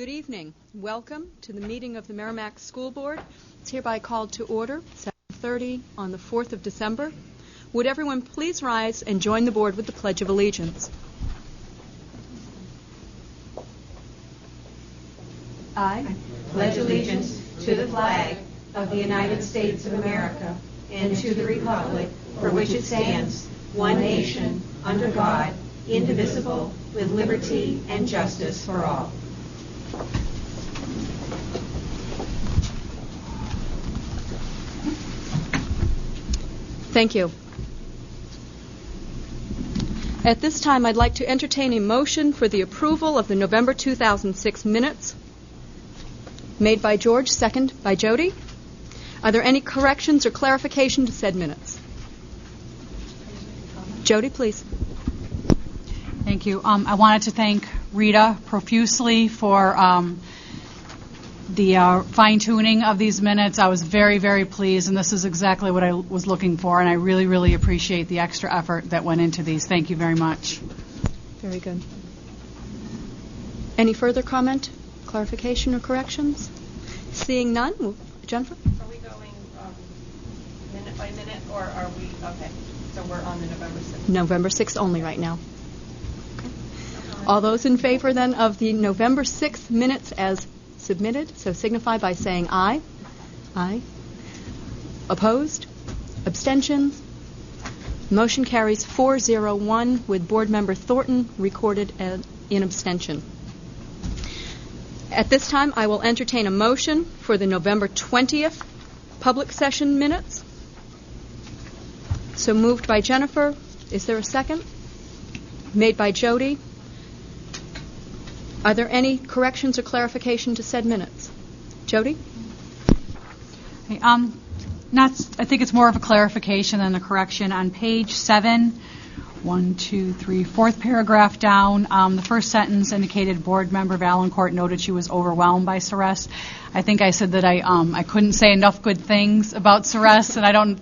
Good evening. Welcome to the meeting of the Merrimack School Board. It's hereby called to order, 7:30 on the 4th of December. Would everyone please rise and join the board with the Pledge of Allegiance? I pledge allegiance to the flag of the United States of America and to the republic for which it stands, one nation, under God, indivisible, with liberty and justice for all. Thank you. At this time, I'd like to entertain a motion for the approval of the November 2006 minutes. Made by George, second by Jody. Are there any corrections or clarification to said minutes? Jody, please. Thank you. I wanted to thank Rita profusely for the fine-tuning of these minutes. I was very, very pleased, and this is exactly what I was looking for, and I really, really appreciate the extra effort that went into these. Thank you very much. Very good. Any further comment, clarification, or corrections? Seeing none, Jennifer? Are we going minute by minute, or are we, okay, so we're on the November 6th? November 6th only right now. Okay. All those in favor, then, of the November 6th minutes as submitted, so signify by saying aye. Aye. Opposed? Abstentions? Motion carries 4-0-1 with Board Member Thornton recorded in abstention. At this time, I will entertain a motion for the November 20th public session minutes. So moved by Jennifer. Is there a second? Made by Jody. Are there any corrections or clarification to said minutes? Jody? Okay, I think it's more of a clarification than a correction. On page 7, 4th paragraph down, the first sentence indicated Board Member Valancourt noted she was overwhelmed by Ceres. I think I said that I couldn't say enough good things about Ceres, and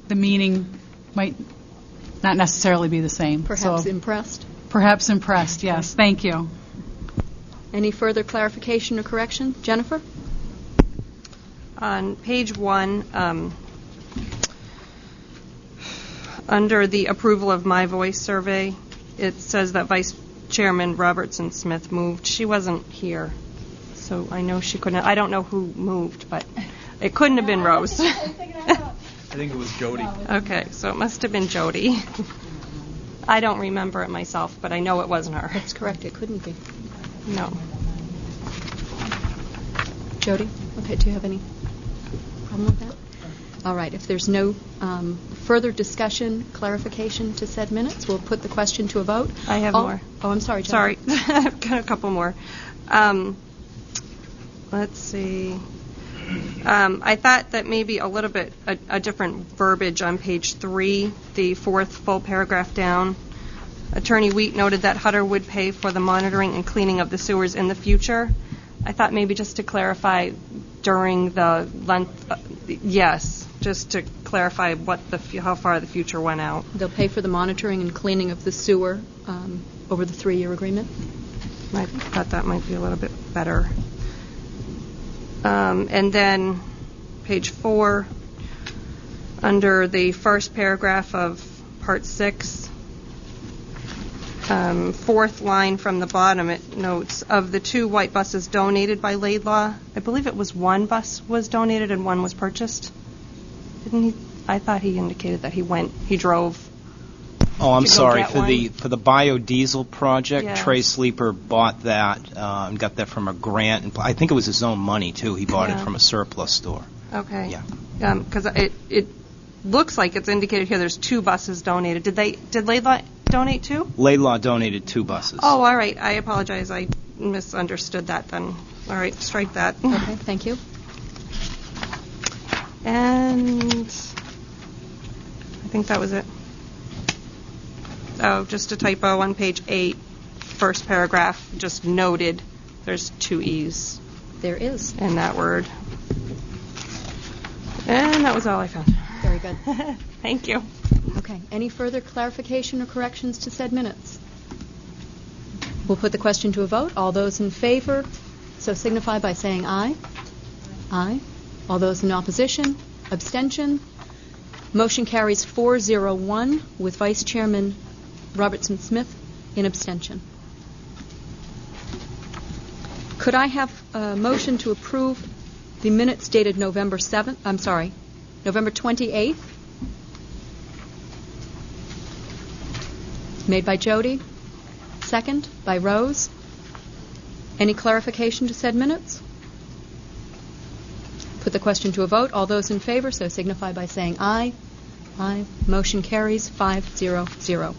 the meaning might not necessarily be the same. Perhaps impressed? Perhaps impressed, yes. Thank you. Any further clarification or correction? Jennifer? On page 1, under the approval of my voice survey, it says that Vice Chairman Robertson Smith moved. She wasn't here, so I know she couldn't. I don't know who moved, but it couldn't have been Rose. I think it was Jody. Okay, so it must have been Jody. I don't remember it myself, but I know it wasn't her. That's correct. It couldn't be. No. Jody? Okay, do you have any problem with that? All right, if there's no further discussion, clarification to said minutes, we'll put the question to a vote. I have more. Oh, I'm sorry, Jennifer. Sorry, I've got a couple more. Let's see. I thought that maybe a little bit a different verbiage on page 3, the 4th full paragraph down. Attorney Wheat noted that Hutter would pay for the monitoring and cleaning of the sewers in the future. I thought maybe just to clarify during the length, yes, just to clarify how far the future went out. They'll pay for the monitoring and cleaning of the sewer over the 3-year agreement? I thought that might be a little bit better. And then page 4, under the first paragraph of part 6, 4th line from the bottom, it notes, of the 2 white buses donated by Laidlaw, I believe it was 1 bus was donated and 1 was purchased. Didn't he? I thought he indicated that he drove. Oh, I'm sorry. For one. the biodiesel project, Yeah. Trey Sleeper bought that and got that from a grant, and I think it was his own money too. He bought it from a surplus store. Okay. Yeah. Because it looks like it's indicated here there's 2 buses donated. Did Laidlaw donate 2? Laidlaw donated 2 buses. Oh, all right. I apologize. I misunderstood that then. All right, strike that. Okay, thank you. And I think that was it. Oh, just a typo on page 8, first paragraph, just noted there's 2 E's. There is. In that word. And that was all I found. Very good. Thank you. Okay. Any further clarification or corrections to said minutes? We'll put the question to a vote. All those in favor so signify by saying aye. Aye. All those in opposition? Abstention? Motion carries 401 with Vice Chairman Robertson Smith in abstention. Could I have a motion to approve the minutes dated November 28th? Made by Jody. Second by Rose. Any clarification to said minutes? Put the question to a vote. All those in favor, so signify by saying aye. Aye. Motion carries 5-0-0.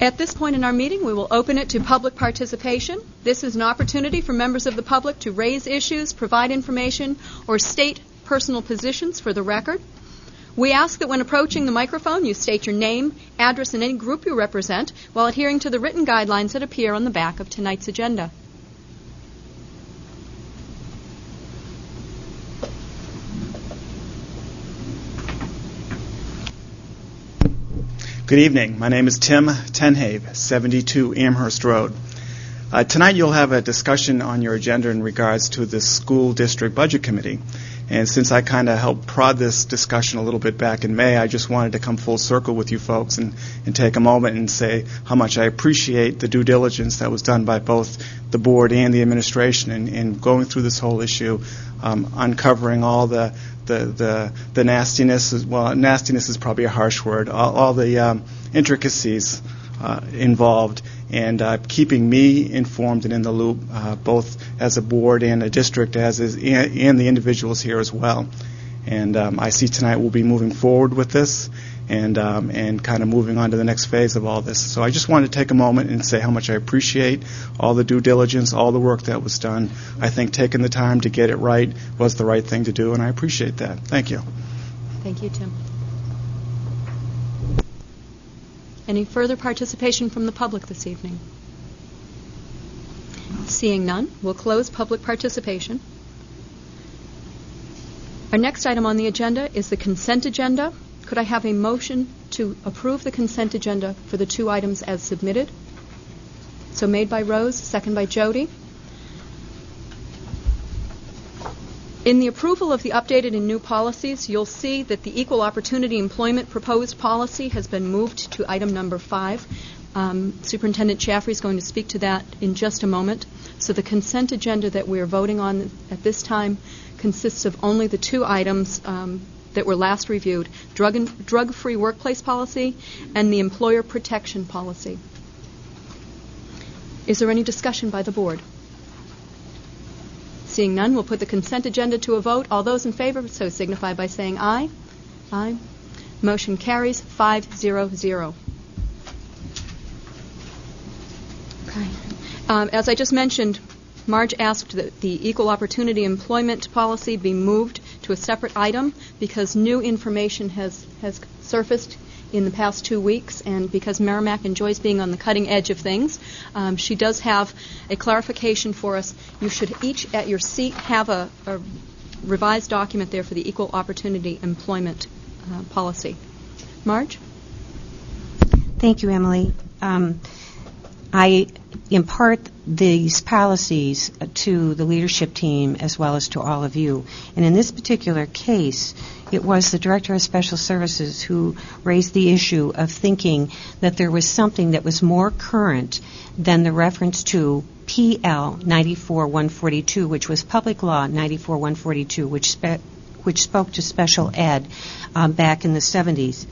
At this point in our meeting, we will open it to public participation. This is an opportunity for members of the public to raise issues, provide information, or state personal positions for the record. We ask that when approaching the microphone, you state your name, address, and any group you represent while adhering to the written guidelines that appear on the back of tonight's agenda. Good evening. My name is Tim Tenhave, 72 Amherst Road. Tonight you'll have a discussion on your agenda in regards to the School District Budget Committee. And since I kind of helped prod this discussion a little bit back in May, I just wanted to come full circle with you folks and take a moment and say how much I appreciate the due diligence that was done by both the board and the administration in going through this whole issue, uncovering all the nastiness. Well, nastiness is probably a harsh word. All the intricacies involved, and keeping me informed and in the loop, both as a board and a district, and the individuals here as well. And I see tonight we'll be moving forward with this and kind of moving on to the next phase of all this. So I just wanted to take a moment and say how much I appreciate all the due diligence, all the work that was done. I think taking the time to get it right was the right thing to do, and I appreciate that. Thank you. Thank you, Tim. Any further participation from the public this evening? Seeing none, we'll close public participation. Our next item on the agenda is the consent agenda. Could I have a motion to approve the consent agenda for the two items as submitted? So made by Rose, second by Jody. In the approval of the updated and new policies, you'll see that the Equal Opportunity Employment Proposed Policy has been moved to item number 5. Superintendent Chaffrey is going to speak to that in just a moment. So the consent agenda that we're voting on at this time consists of only the two items that were last reviewed, drug-free workplace policy and the employer protection policy. Is there any discussion by the board? Seeing none, we'll put the consent agenda to a vote. All those in favor, so signify by saying aye. Aye. Motion carries 5-0-0. Okay. As I just mentioned, Marge asked that the Equal Opportunity Employment Policy be moved to a separate item because new information has surfaced in the past 2 weeks, and because Merrimack enjoys being on the cutting edge of things, she does have a clarification for us. You should each at your seat have a revised document there for the Equal Opportunity Employment Policy. Marge? Thank you, Emily. I impart these policies to the leadership team as well as to all of you. And in this particular case, it was the Director of Special Services who raised the issue of thinking that there was something that was more current than the reference to PL 94-142, which was Public Law 94-142, which spoke to special ed back in the 70s.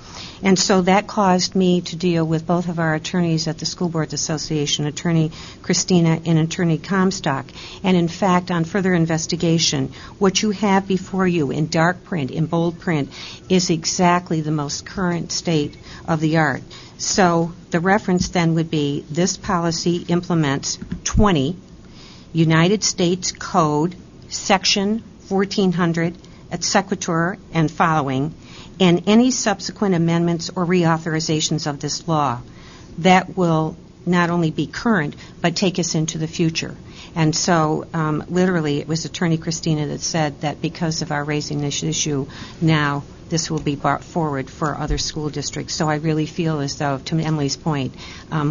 And so that caused me to deal with both of our attorneys at the School Boards Association, Attorney Christina and Attorney Comstock. And in fact, on further investigation, what you have before you in dark print, in bold print, is exactly the most current state of the art. So the reference then would be this policy implements 20 United States Code, Section 1400, et sequitur and following, and any subsequent amendments or reauthorizations of this law that will not only be current but take us into the future. And so literally it was Attorney Christina that said that because of our raising this issue now, this will be brought forward for other school districts. So I really feel as though, to Emily's point,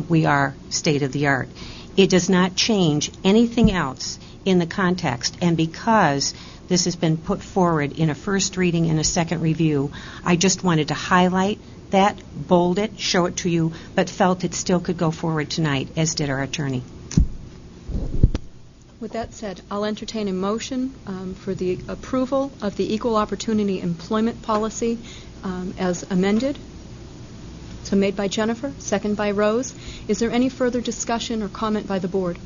we are state of the art. It does not change anything else in the context, and because this has been put forward in a first reading and a second review, I just wanted to highlight that, bold it, show it to you, but felt it still could go forward tonight, as did our attorney. With that said, I'll entertain a motion for the approval of the Equal Opportunity Employment Policy as amended. So made by Jennifer, second by Rose. Is there any further discussion or comment by the board?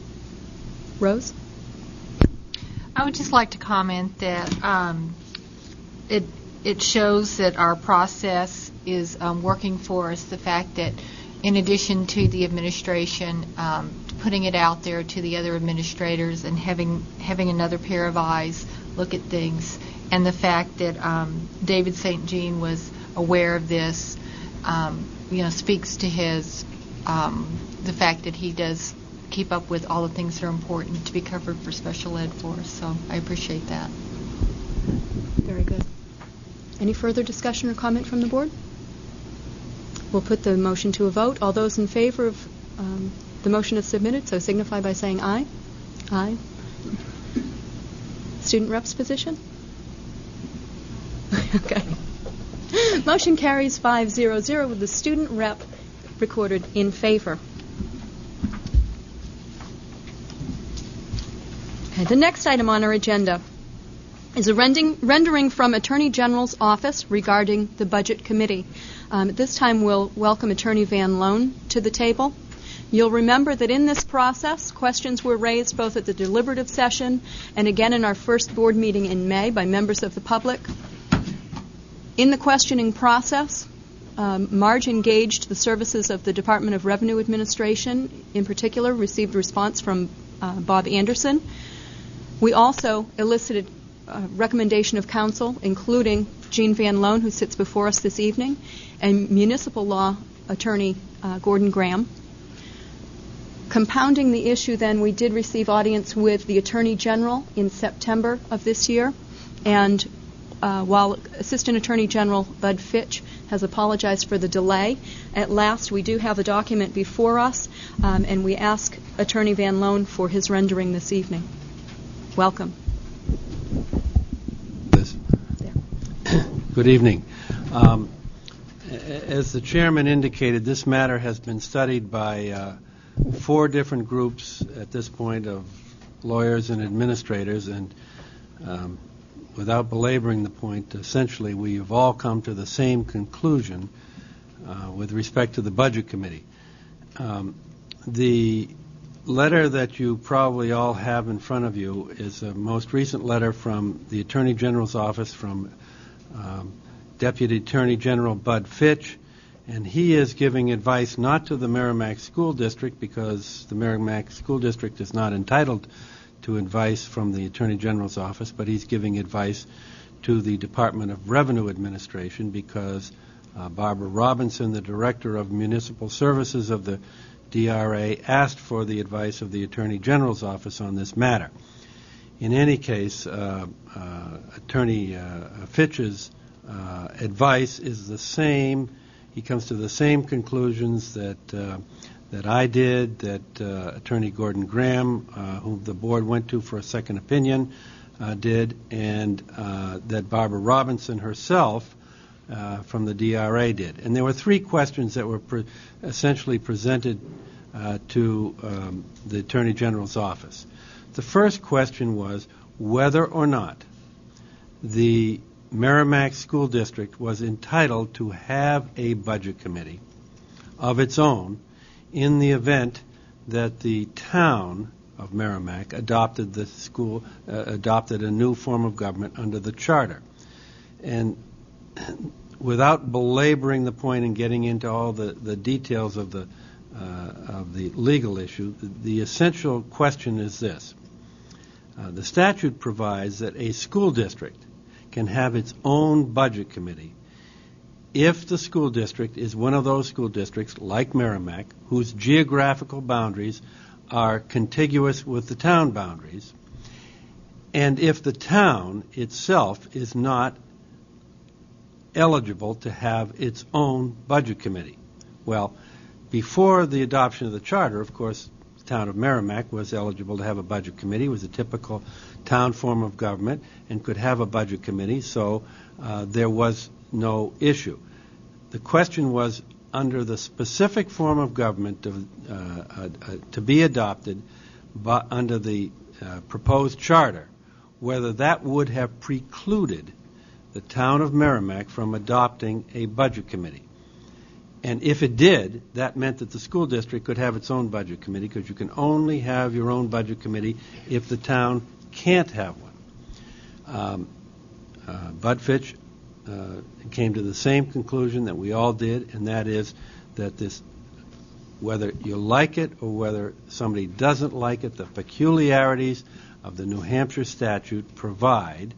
Rose? I would just like to comment that it shows that our process is working for us. The fact that in addition to the administration putting it out there to the other administrators and having another pair of eyes look at things, and the fact that David St. Jean was aware of this, speaks to his the fact that he does keep up with all the things that are important to be covered for special ed for us. So I appreciate that. Very good. Any further discussion or comment from the board? We'll put the motion to a vote. All those in favor of the motion as submitted, so signify by saying aye. Aye. Student rep's position? Okay. Motion carries 5-0-0 with the student rep recorded in favor. Okay, the next item on our agenda is a rendering from Attorney General's office regarding the Budget Committee. At this time, we'll welcome Attorney Van Loan to the table. You'll remember that in this process, questions were raised both at the deliberative session and again in our first board meeting in May by members of the public. In the questioning process, Marge engaged the services of the Department of Revenue Administration, in particular, received a response from Bob Anderson. We also elicited recommendation of counsel, including Jean Van Loan, who sits before us this evening, and municipal law attorney Gordon Graham. Compounding the issue, then, we did receive audience with the Attorney General in September of this year, and while Assistant Attorney General Bud Fitch has apologized for the delay, at last we do have a document before us, and we ask Attorney Van Loan for his rendering this evening. Welcome. Good evening. As the chairman indicated, this matter has been studied by 4 different groups at this point of lawyers and administrators, and without belaboring the point, essentially we have all come to the same conclusion with respect to the Budget Committee. The letter that you probably all have in front of you is a most recent letter from the Attorney General's office from Deputy Attorney General Bud Fitch, and he is giving advice not to the Merrimack School District, because the Merrimack School District is not entitled to advice from the Attorney General's office, but he's giving advice to the Department of Revenue Administration, because Barbara Robinson, the Director of Municipal Services of the DRA, asked for the advice of the Attorney General's office on this matter. In any case, Attorney Fitch's advice is the same. He comes to the same conclusions that I did, that Attorney Gordon Graham, whom the board went to for a second opinion, did, and that Barbara Robinson herself from the DRA did. And there were 3 questions that were essentially presented to the Attorney General's office. The first question was whether or not the Merrimack School District was entitled to have a budget committee of its own in the event that the town of Merrimack adopted a new form of government under the charter. And without belaboring the point and getting into all the details of the legal issue, the essential question is this. The statute provides that a school district can have its own budget committee if the school district is one of those school districts, like Merrimack, whose geographical boundaries are contiguous with the town boundaries, and if the town itself is not eligible to have its own budget committee. Well, before the adoption of the charter, of course, the town of Merrimack was eligible to have a budget committee. It was a typical town form of government and could have a budget committee, so there was no issue. The question was, under the specific form of government to be adopted under the proposed charter, whether that would have precluded the town of Merrimack from adopting a budget committee. And if it did, that meant that the school district could have its own budget committee, because you can only have your own budget committee if the town can't have one. Bud Fitch came to the same conclusion that we all did, and that is that this, whether you like it or whether somebody doesn't like it, the peculiarities of the New Hampshire statute provide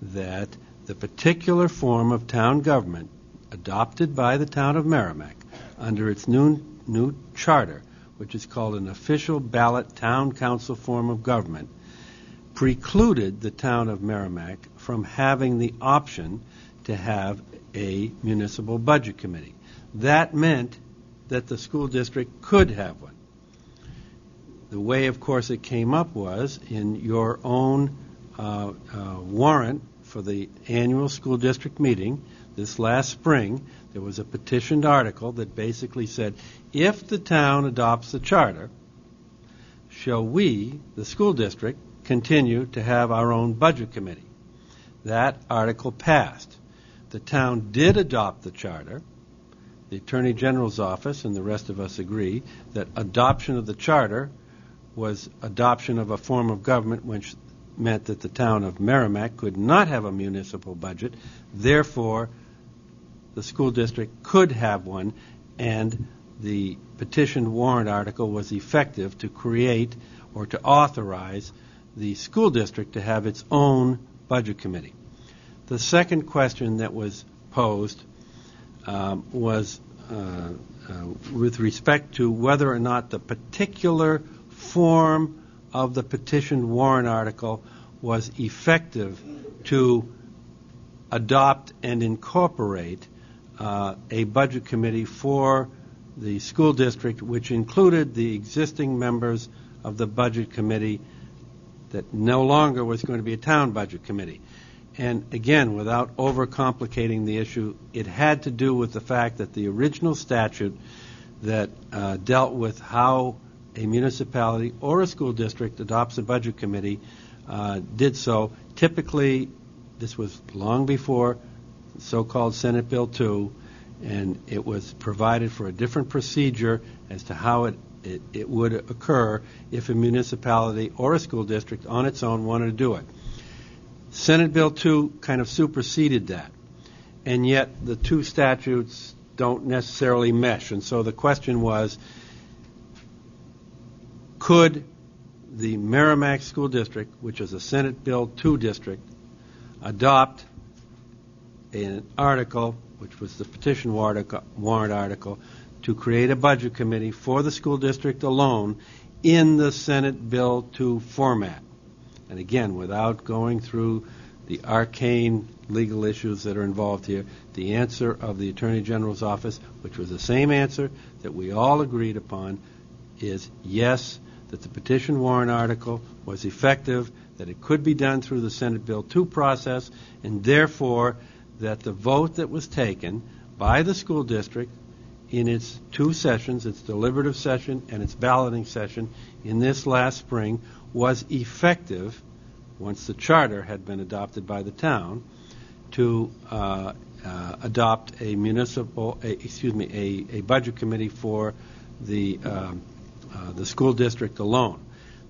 that the particular form of town government adopted by the town of Merrimack under its new charter, which is called an official ballot town council form of government, precluded the town of Merrimack from having the option to have a municipal budget committee. That meant that the school district could have one. The way, of course, it came up was in your own warrant for the annual school district meeting this last spring. There was a petitioned article that basically said, if the town adopts the charter, shall we, the school district, continue to have our own budget committee? That article passed. The town did adopt the charter. The Attorney General's office and the rest of us agree that adoption of the charter was adoption of a form of government which meant that the town of Merrimack could not have a municipal budget. Therefore, the school district could have one, and the petitioned warrant article was effective to create or to authorize the school district to have its own budget committee. The second question that was posed was with respect to whether or not the particular form of the petitioned warrant article was effective to adopt and incorporate a budget committee for the school district, which included the existing members of the budget committee that no longer was going to be a town budget committee. And again, without overcomplicating the issue, it had to do with the fact that the original statute that dealt with how a municipality or a school district adopts a budget committee did so. Typically, this was long before so-called Senate Bill 2, and it was provided for a different procedure as to how it would occur if a municipality or a school district on its own wanted to do it. Senate Bill 2 kind of superseded that, and yet the two statutes don't necessarily mesh. And so the question was, could the Merrimack School District, which is a Senate Bill 2 district, adopt an article, which was the petition warrant article, to create a budget committee for the school district alone in the Senate Bill 2 format? And again, without going through the arcane legal issues that are involved here, the answer of the Attorney General's office, which was the same answer that we all agreed upon, is yes, that the petition warrant article was effective, that it could be done through the Senate Bill 2 process, and therefore that the vote that was taken by the school district in its two sessions, its deliberative session and its balloting session in this last spring, was effective, once the charter had been adopted by the town, to adopt a budget committee for the school district alone.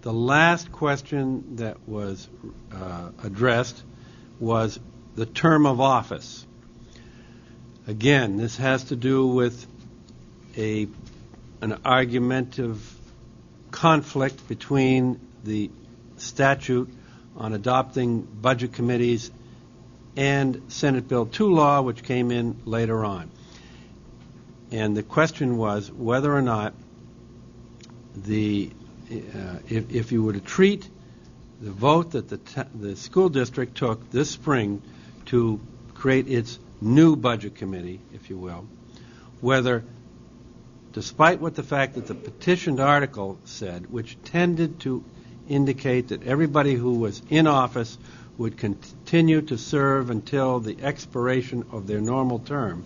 The last question that was addressed was the term of office. Again, this has to do with an argumentative conflict between the statute on adopting budget committees and Senate Bill 2 law, which came in later on. And the question was whether or not if you were to treat the vote that the school district took this spring to create its new budget committee, if you will, whether, despite what the fact that the petitioned article said, which tended to indicate that everybody who was in office would continue to serve until the expiration of their normal term.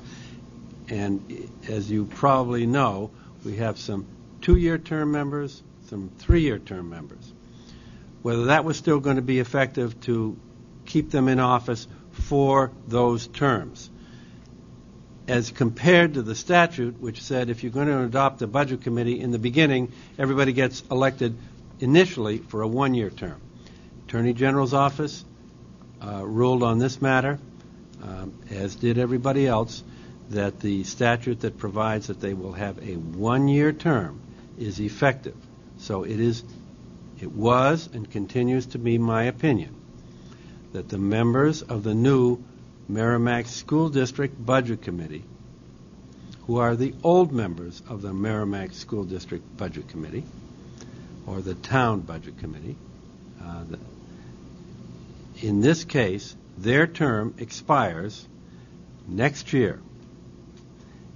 And as you probably know, we have some 2-year term members, some 3-year term members. Whether that was still going to be effective to keep them in office for those terms, as compared to the statute, which said if you're going to adopt a budget committee in the beginning, everybody gets elected initially for a 1-year term. Attorney General's office ruled on this matter, as did everybody else, that the statute that provides that they will have a 1-year term is effective. So it was and continues to be my opinion that the members of the new Merrimack School District Budget Committee, who are the old members of the Merrimack School District Budget Committee, or the Town Budget Committee, in this case, their term expires next year.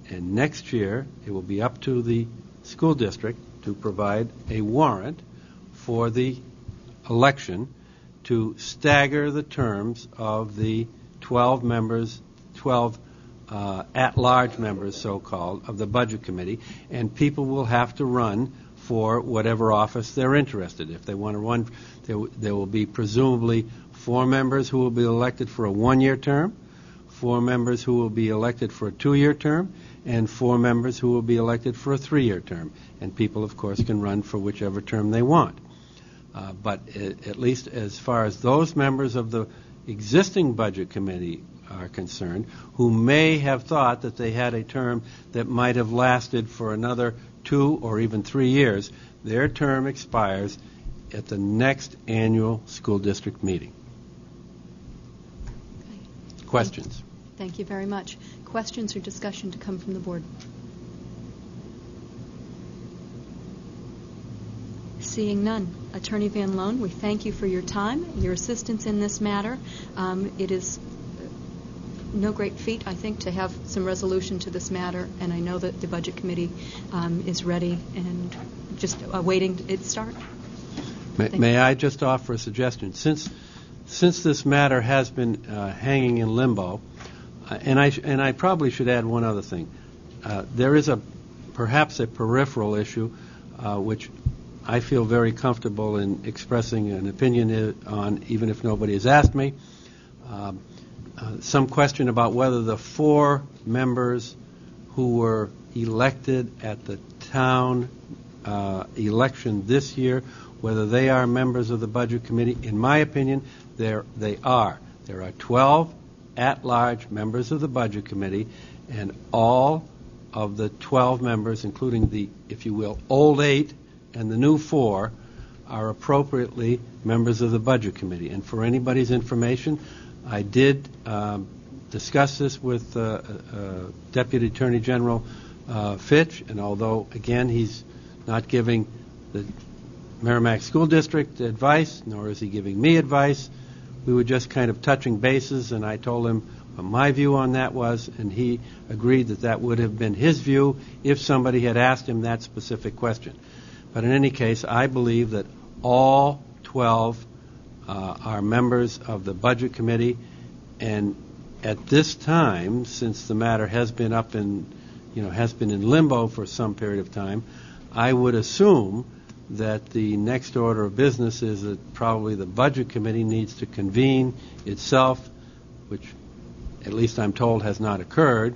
And next year, it will be up to the school district to provide a warrant for the election to stagger the terms of the 12 members, 12 at-large members, so-called, of the Budget Committee, and people will have to run for whatever office they're interested in. If they want to run, there will be presumably 4 members who will be elected for a 1-year term, 4 members who will be elected for a 2-year term, and 4 members who will be elected for a 3-year term. And people, of course, can run for whichever term they want. But at least as far as those members of the existing Budget Committee are concerned, who may have thought that they had a term that might have lasted for another 2 or even 3 years, their term expires at the next annual school district meeting. Questions? Thank you very much. Questions or discussion to come from the board? Seeing none. Attorney Van Loan, we thank you for your time, your assistance in this matter. It is no great feat, I think, to have some resolution to this matter, and I know that the Budget Committee is ready and just awaiting its start. May I just offer a suggestion? Since this matter has been hanging in limbo, and I probably should add one other thing. There is perhaps a peripheral issue which I feel very comfortable in expressing an opinion on, even if nobody has asked me. Some question about whether the 4 members who were elected at the town election this year, whether they are members of the Budget Committee. In my opinion, they are. There are 12 at-large members of the Budget Committee, and all of the 12 members, including the, if you will, old 8 and the new 4, are appropriately members of the Budget Committee. And for anybody's information, I did discuss this with Deputy Attorney General Fitch, and although, again, he's not giving the Merrimack School District advice, nor is he giving me advice, we were just kind of touching bases, and I told him what my view on that was, and he agreed that that would have been his view if somebody had asked him that specific question. But in any case, I believe that all 12 are members of the Budget Committee, and at this time, since the matter has been has been in limbo for some period of time, I would assume that the next order of business is that probably the Budget Committee needs to convene itself, which at least I'm told has not occurred,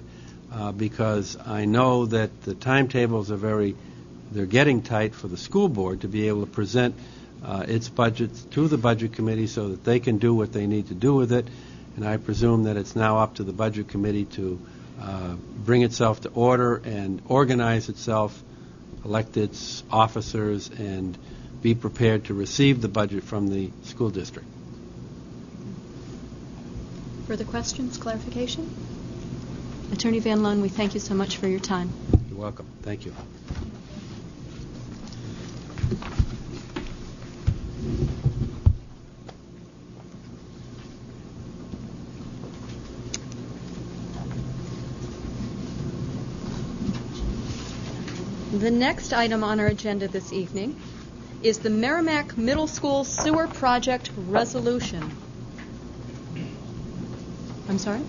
because I know that the timetables are they're getting tight for the school board to be able to present its budget to the Budget Committee so that they can do what they need to do with it. And I presume that it's now up to the Budget Committee to bring itself to order and organize itself, elect its officers, and be prepared to receive the budget from the school district. Further questions, clarification? Attorney Van Loan, we thank you so much for your time. You're welcome. Thank you. The next item on our agenda this evening is the Merrimack Middle School Sewer Project Resolution. I'm sorry?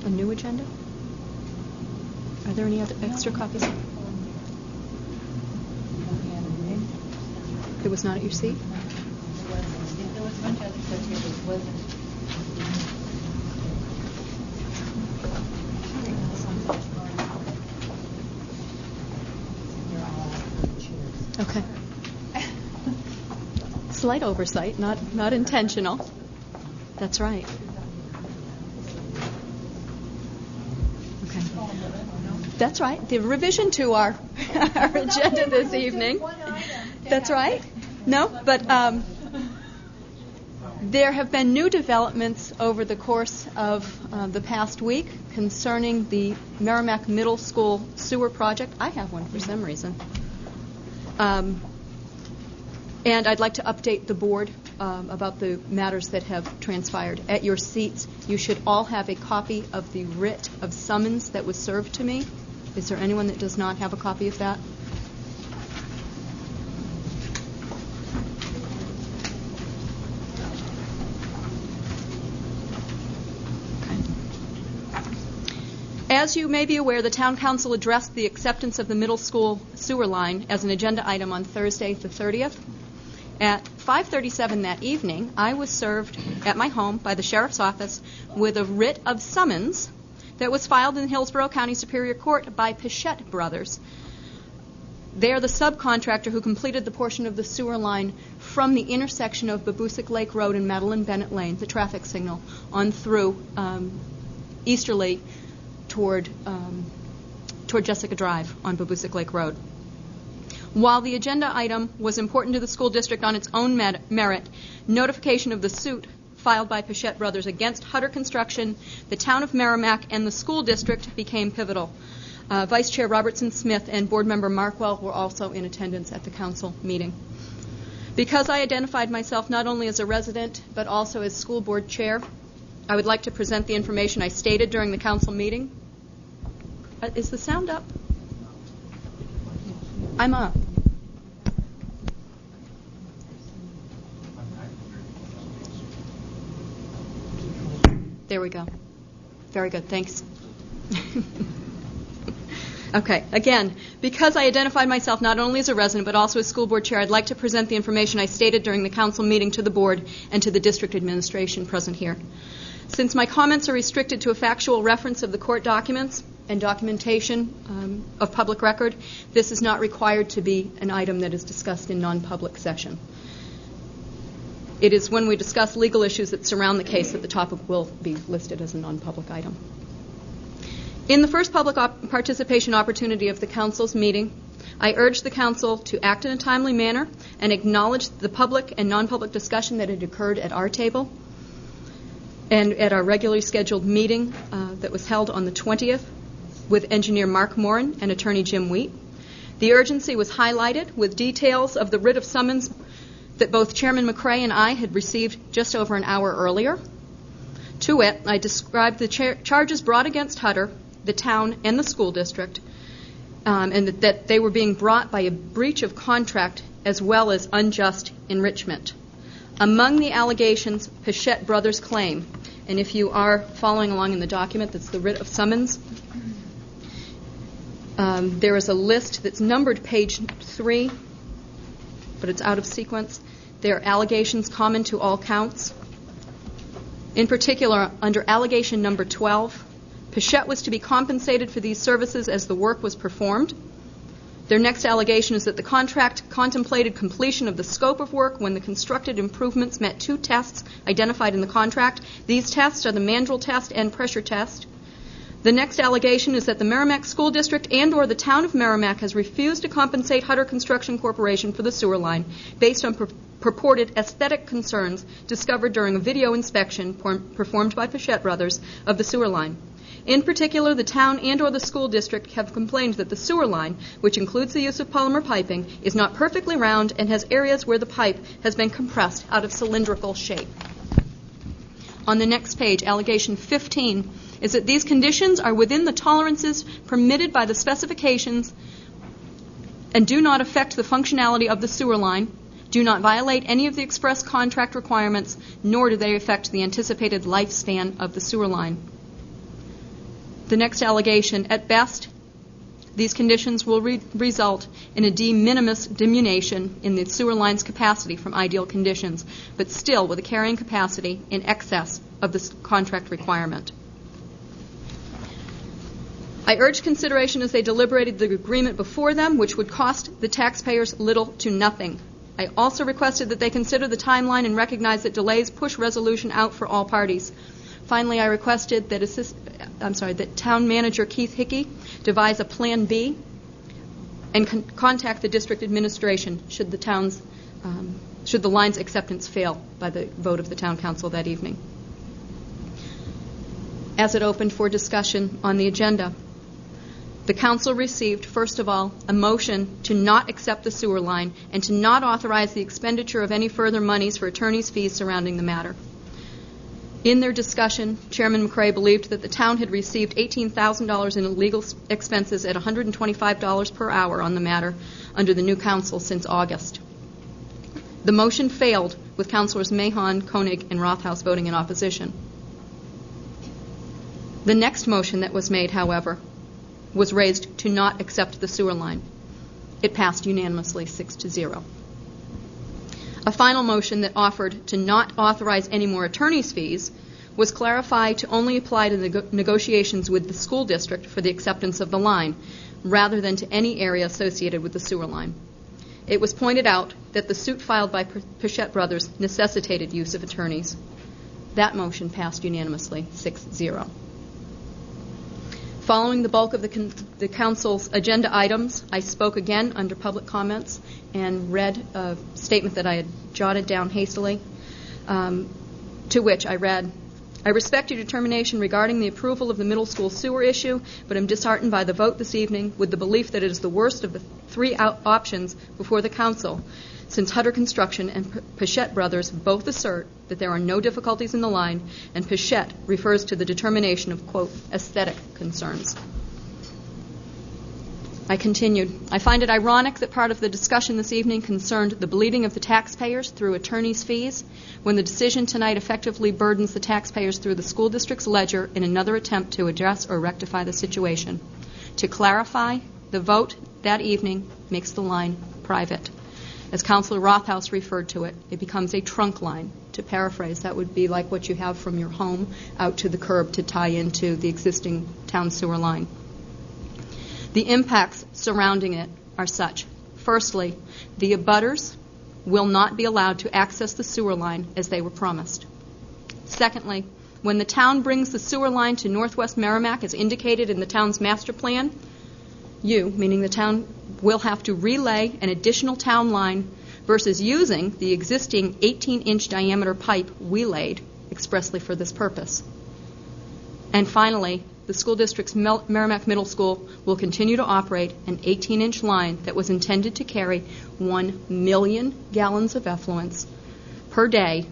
A new agenda? Are there any other extra copies? It was not at your seat? There was a bunch of other stuff here, but it wasn't. Okay. Slight oversight, not intentional. That's right. Okay. That's right. The revision to our agenda this evening. That's right. No, but there have been new developments over the course of the past week concerning the Merrimack Middle School sewer project. I have one for some reason. And I'd like to update the board about the matters that have transpired. At your seats, you should all have a copy of the writ of summons that was served to me. Is there anyone that does not have a copy of that? As you may be aware, the Town Council addressed the acceptance of the middle school sewer line as an agenda item on Thursday, the 30th. At 5:37 that evening, I was served at my home by the Sheriff's Office with a writ of summons that was filed in Hillsborough County Superior Court by Pichette Brothers. They are the subcontractor who completed the portion of the sewer line from the intersection of Babusick Lake Road and Madeline Bennett Lane, the traffic signal, on through easterly toward Jessica Drive on Babusick Lake Road. While the agenda item was important to the school district on its own merit, notification of the suit filed by Pichette Brothers against Hutter Construction, the town of Merrimack, and the school district became pivotal. Vice Chair Robertson Smith and Board Member Markwell were also in attendance at the council meeting. Because I identified myself not only as a resident but also as school board chair, I would like to present the information I stated during the council meeting. Is the sound up? I'm up. There we go. Very good. Thanks. Okay. Again, because I identified myself not only as a resident but also as school board chair, I'd like to present the information I stated during the council meeting to the board and to the district administration present here. Since my comments are restricted to a factual reference of the court documents and documentation of public record, this is not required to be an item that is discussed in non-public session. It is when we discuss legal issues that surround the case that the topic will be listed as a non-public item. In the first public participation opportunity of the council's meeting, I urged the council to act in a timely manner and acknowledge the public and non-public discussion that had occurred at our table and at our regularly scheduled meeting that was held on the 20th with engineer Mark Morin and attorney Jim Wheat. The urgency was highlighted with details of the writ of summons that both Chairman McRae and I had received just over an hour earlier. To it, I described the charges brought against Hutter, the town, and the school district, and that they were being brought by a breach of contract as well as unjust enrichment. Among the allegations, Pichette Brothers claim, and if you are following along in the document, that's the writ of summons, there is a list that's numbered page 3, but it's out of sequence. There are allegations common to all counts. In particular, under allegation number 12, Pichette was to be compensated for these services as the work was performed. Their next allegation is that the contract contemplated completion of the scope of work when the constructed improvements met 2 tests identified in the contract. These tests are the mandrel test and pressure test. The next allegation is that the Merrimack School District and or the town of Merrimack has refused to compensate Hutter Construction Corporation for the sewer line based on purported aesthetic concerns discovered during a video inspection performed by Pichette Brothers of the sewer line. In particular, the town and or the school district have complained that the sewer line, which includes the use of polymer piping, is not perfectly round and has areas where the pipe has been compressed out of cylindrical shape. on the next page, allegation 15, is that these conditions are within the tolerances permitted by the specifications and do not affect the functionality of the sewer line, do not violate any of the express contract requirements, nor do they affect the anticipated lifespan of the sewer line. The next allegation, at best, these conditions will result in a de minimis diminution in the sewer line's capacity from ideal conditions, but still with a carrying capacity in excess of the contract requirement. I urge consideration as they deliberated the agreement before them, which would cost the taxpayers little to nothing. I also requested that they consider the timeline and recognize that delays push resolution out for all parties. Finally, I requested that that Town Manager Keith Hickey devise a Plan B and contact the district administration should the line's acceptance fail by the vote of the Town Council that evening. As it opened for discussion on the agenda, the Council received, first of all, a motion to not accept the sewer line and to not authorize the expenditure of any further monies for attorney's fees surrounding the matter. In their discussion, Chairman McCrae believed that the town had received $18,000 in legal expenses at $125 per hour on the matter under the new council since August. The motion failed, with Councilors Mahon, Koenig, and Rothaus voting in opposition. The next motion that was made, however, was raised to not accept the sewer line. It passed unanimously 6-0. A final motion that offered to not authorize any more attorney's fees was clarified to only apply to the negotiations with the school district for the acceptance of the line, rather than to any area associated with the sewer line. It was pointed out that the suit filed by Pichette Brothers necessitated use of attorneys. That motion passed unanimously 6-0. Following the bulk of the Council's agenda items, I spoke again under public comments and read a statement that I had jotted down hastily, to which I read, I respect your determination regarding the approval of the middle school sewer issue, but am disheartened by the vote this evening with the belief that it is the worst of the three options before the Council, since Hutter Construction and Pichette Brothers both assert that there are no difficulties in the line, and Pichette refers to the determination of, quote, aesthetic concerns. I continued, I find it ironic that part of the discussion this evening concerned the bleeding of the taxpayers through attorneys' fees, when the decision tonight effectively burdens the taxpayers through the school district's ledger in another attempt to address or rectify the situation. To clarify, the vote that evening makes the line private. As Councilor Rothaus referred to it, it becomes a trunk line. To paraphrase, that would be like what you have from your home out to the curb to tie into the existing town sewer line. The impacts surrounding it are such. Firstly, the abutters will not be allowed to access the sewer line as they were promised. Secondly, when the town brings the sewer line to Northwest Merrimack as indicated in the town's master plan, you, meaning the town, will have to relay an additional town line versus using the existing 18-inch diameter pipe we laid expressly for this purpose. And finally, the school district's Merrimack Middle School will continue to operate an 18-inch line that was intended to carry 1 million gallons of effluents per day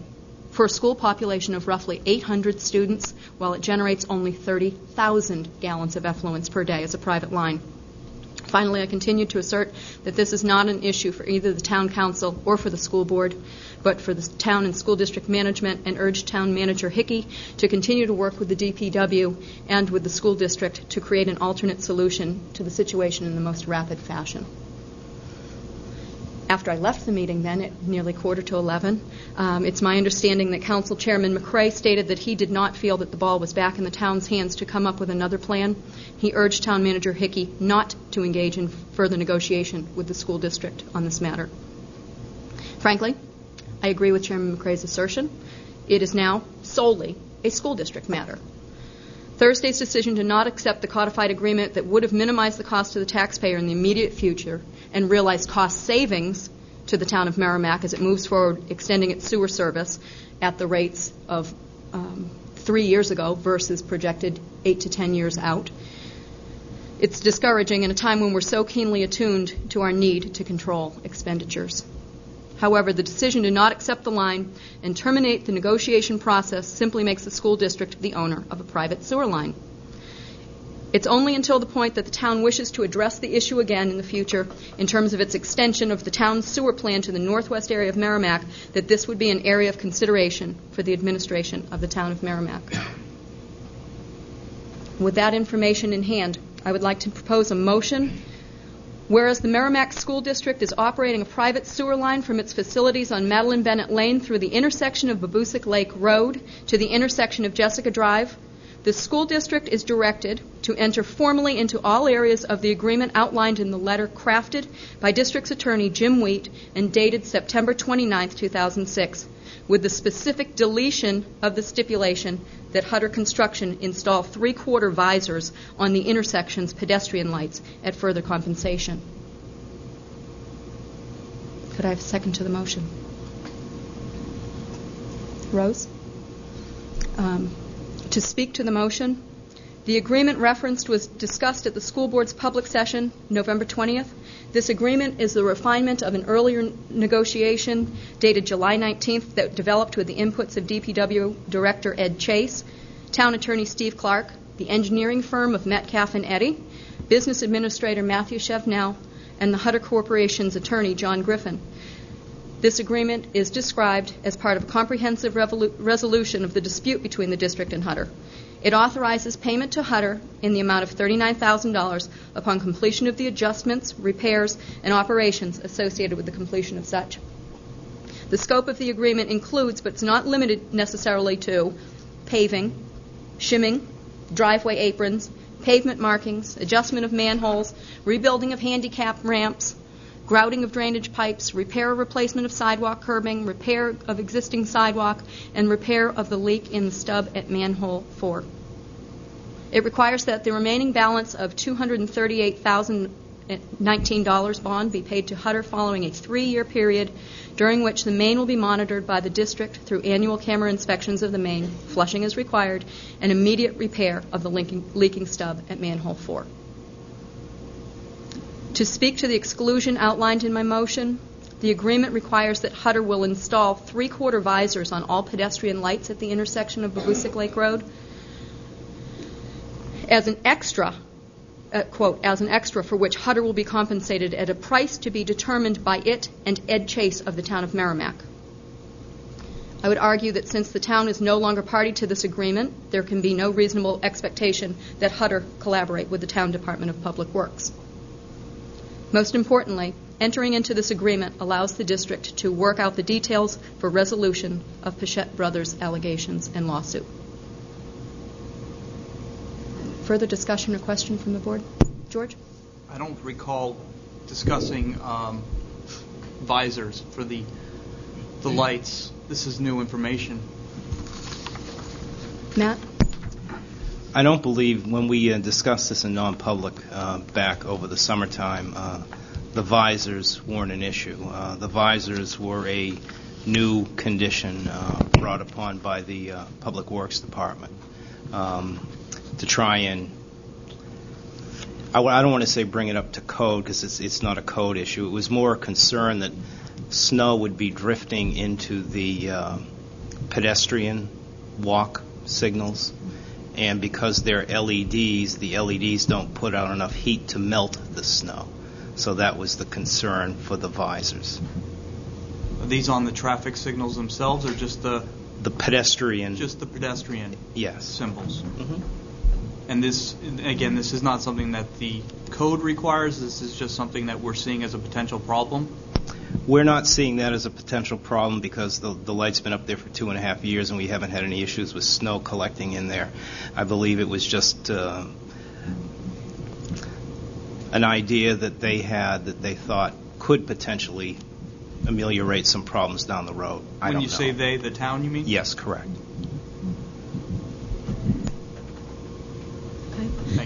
for a school population of roughly 800 students, while it generates only 30,000 gallons of effluents per day as a private line. Finally, I continue to assert that this is not an issue for either the town council or for the school board, but for the town and school district management, and urge Town Manager Hickey to continue to work with the DPW and with the school district to create an alternate solution to the situation in the most rapid fashion. After I left the meeting then at nearly 11:15, it's my understanding that Council Chairman McCrae stated that he did not feel that the ball was back in the town's hands to come up with another plan. He urged Town Manager Hickey not to engage in further negotiation with the school district on this matter. Frankly, I agree with Chairman McCrae's assertion. It is now solely a school district matter. Thursday's decision to not accept the codified agreement that would have minimized the cost to the taxpayer in the immediate future and realized cost savings to the town of Merrimack as it moves forward extending its sewer service at the rates of 3 years ago versus projected 8 to 10 years out. It's discouraging in a time when we're so keenly attuned to our need to control expenditures. However, the decision to not accept the line and terminate the negotiation process simply makes the school district the owner of a private sewer line. It's only until the point that the town wishes to address the issue again in the future in terms of its extension of the town's sewer plan to the northwest area of Merrimack that this would be an area of consideration for the administration of the town of Merrimack. With that information in hand, I would like to propose a motion. Whereas the Merrimack School District is operating a private sewer line from its facilities on Madeline Bennett Lane through the intersection of Babusick Lake Road to the intersection of Jessica Drive, the school district is directed to enter formally into all areas of the agreement outlined in the letter crafted by District's Attorney Jim Wheat and dated September 29, 2006, with the specific deletion of the stipulation that Hutter Construction install 3/4 visors on the intersection's pedestrian lights at further compensation. Could I have a second to the motion? Rose? To speak to the motion, the agreement referenced was discussed at the school board's public session November 20th. This agreement is the refinement of an earlier negotiation dated July 19th that developed with the inputs of DPW Director Ed Chase, Town Attorney Steve Clark, the engineering firm of Metcalf and Eddy, Business Administrator Matthew Chevnell, and the Hutter Corporation's attorney John Griffin. This agreement is described as part of a comprehensive resolution of the dispute between the district and Hutter. It authorizes payment to Hutter in the amount of $39,000 upon completion of the adjustments, repairs, and operations associated with the completion of such. The scope of the agreement includes, but it's not limited necessarily to, paving, shimming, driveway aprons, pavement markings, adjustment of manholes, rebuilding of handicap ramps, grouting of drainage pipes, repair or replacement of sidewalk curbing, repair of existing sidewalk, and repair of the leak in the stub at manhole 4. It requires that the remaining balance of $238,019 bond be paid to Hutter following a 3-year period during which the main will be monitored by the district through annual camera inspections of the main, flushing as required, and immediate repair of the leaking stub at manhole 4. To speak to the exclusion outlined in my motion, the agreement requires that Hutter will install 3/4 visors on all pedestrian lights at the intersection of Babusick Lake Road as an extra, quote, as an extra for which Hutter will be compensated at a price to be determined by it and Ed Chase of the town of Merrimack. I would argue that since the town is no longer party to this agreement, there can be no reasonable expectation that Hutter collaborate with the town Department of Public Works. Most importantly, entering into this agreement allows the district to work out the details for resolution of Pichette Brothers' allegations and lawsuit. Further discussion or question from the board? George? I don't recall discussing visors for the lights. This is new information. Matt? I don't believe when we discussed this in non-public back over the summertime, the visors weren't an issue. The visors were a new condition brought upon by the Public Works Department to try and, I don't want to say bring it up to code because it's not a code issue. It was more a concern that snow would be drifting into the pedestrian walk signals. And because they're LEDs, the LEDs don't put out enough heat to melt the snow. So that was the concern for the visors. Are these on the traffic signals themselves, or just the pedestrian? Just the pedestrian. Yes. Symbols. Mm-hmm. And this, again, this is not something that the code requires. This is just something that we're seeing as a potential problem. We're not seeing that as a potential problem because the light's been up there for 2.5 years and we haven't had any issues with snow collecting in there. I believe it was just an idea that they had that they thought could potentially ameliorate some problems down the road. I don't know. When you say they, the town, you mean? Yes, correct.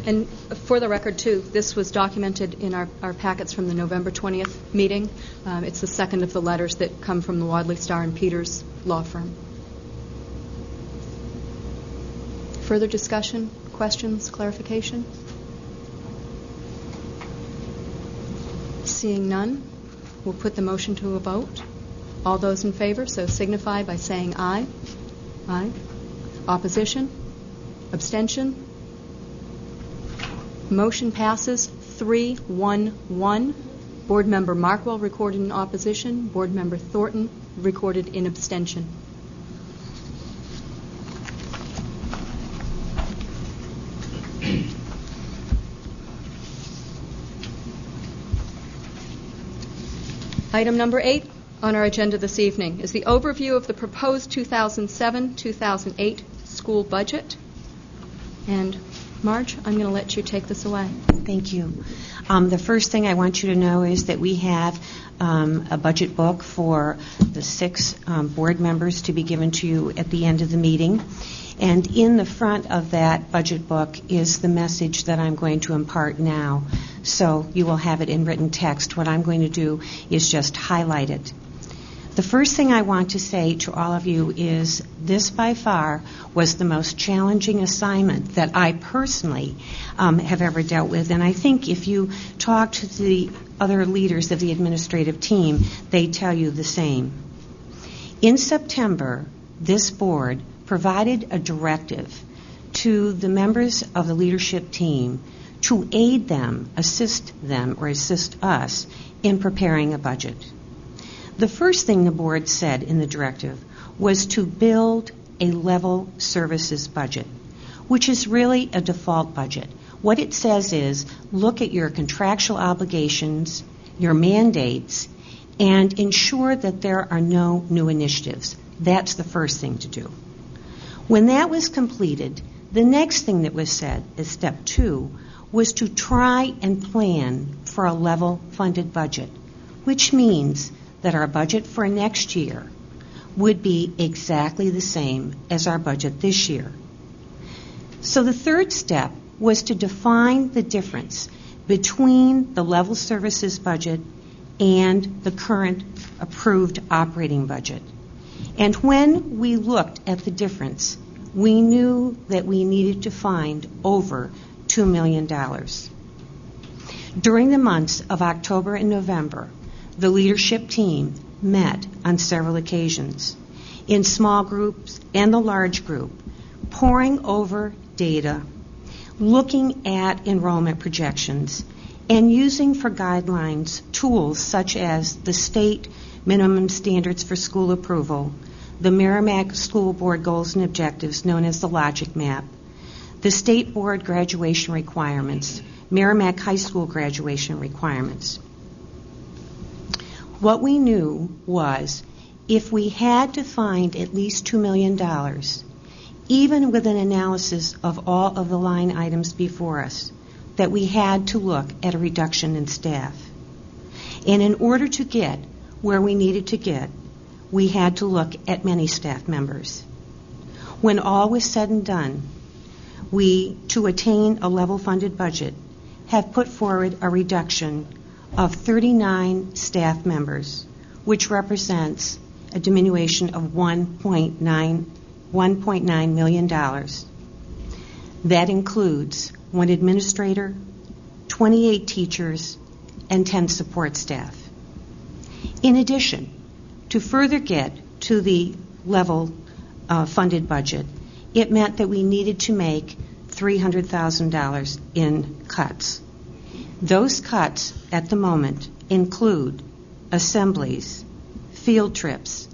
And for the record, too, this was documented in our packets from the November 20th meeting. It's the second of the letters that come from the Wadley Star and Peters law firm. Further discussion, questions, clarification? Seeing none, we'll put the motion to a vote. All those in favor, so signify by saying aye. Aye. Opposition? Abstention? Motion passes 3-1-1. Board Member Markwell recorded in opposition. Board Member Thornton recorded in abstention. Item number 8 on our agenda this evening is the overview of the proposed 2007-2008 school budget. And Marge, I'm going to let you take this away. Thank you. The first thing I want you to know is that we have a budget book for the 6 board members to be given to you at the end of the meeting. And in the front of that budget book is the message that I'm going to impart now. So you will have it in written text. What I'm going to do is just highlight it. The first thing I want to say to all of you is this by far was the most challenging assignment that I personally have ever dealt with. And I think if you talk to the other leaders of the administrative team, they tell you the same. In September, this board provided a directive to the members of the leadership team to aid them, assist us in preparing a budget. The first thing the board said in the directive was to build a level services budget, which is really a default budget. What it says is look at your contractual obligations, your mandates, and ensure that there are no new initiatives. That's the first thing to do. When that was completed, the next thing that was said as step 2 was to try and plan for a level funded budget, which means that our budget for next year would be exactly the same as our budget this year. So the third step was to define the difference between the level services budget and the current approved operating budget. And when we looked at the difference, we knew that we needed to find over $2 million. During the months of October and November, the leadership team met on several occasions, in small groups and the large group, poring over data, looking at enrollment projections, and using for guidelines tools such as the state minimum standards for school approval, the Merrimack School Board goals and objectives known as the Logic Map, the state board graduation requirements, Merrimack High School graduation requirements. What we knew was if we had to find at least $2 million, even with an analysis of all of the line items before us, that we had to look at a reduction in staff. And in order to get where we needed to get, we had to look at many staff members. When all was said and done, we, to attain a level funded budget, have put forward a reduction of 39 staff members, which represents a diminution of $1.9 million. That includes 1 administrator, 28 teachers, and 10 support staff. In addition, to further get to the level funded budget, it meant that we needed to make $300,000 in cuts. Those cuts at the moment include assemblies, field trips,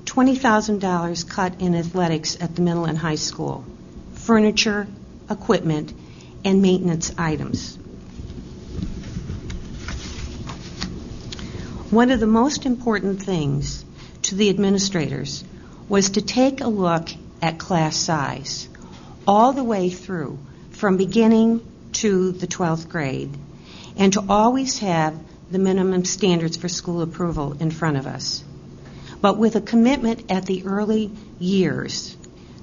$20,000 cut in athletics at the middle and high school, furniture, equipment, and maintenance items. One of the most important things to the administrators was to take a look at class size all the way through from beginning to the 12th grade and to always have the minimum standards for school approval in front of us, but with a commitment at the early years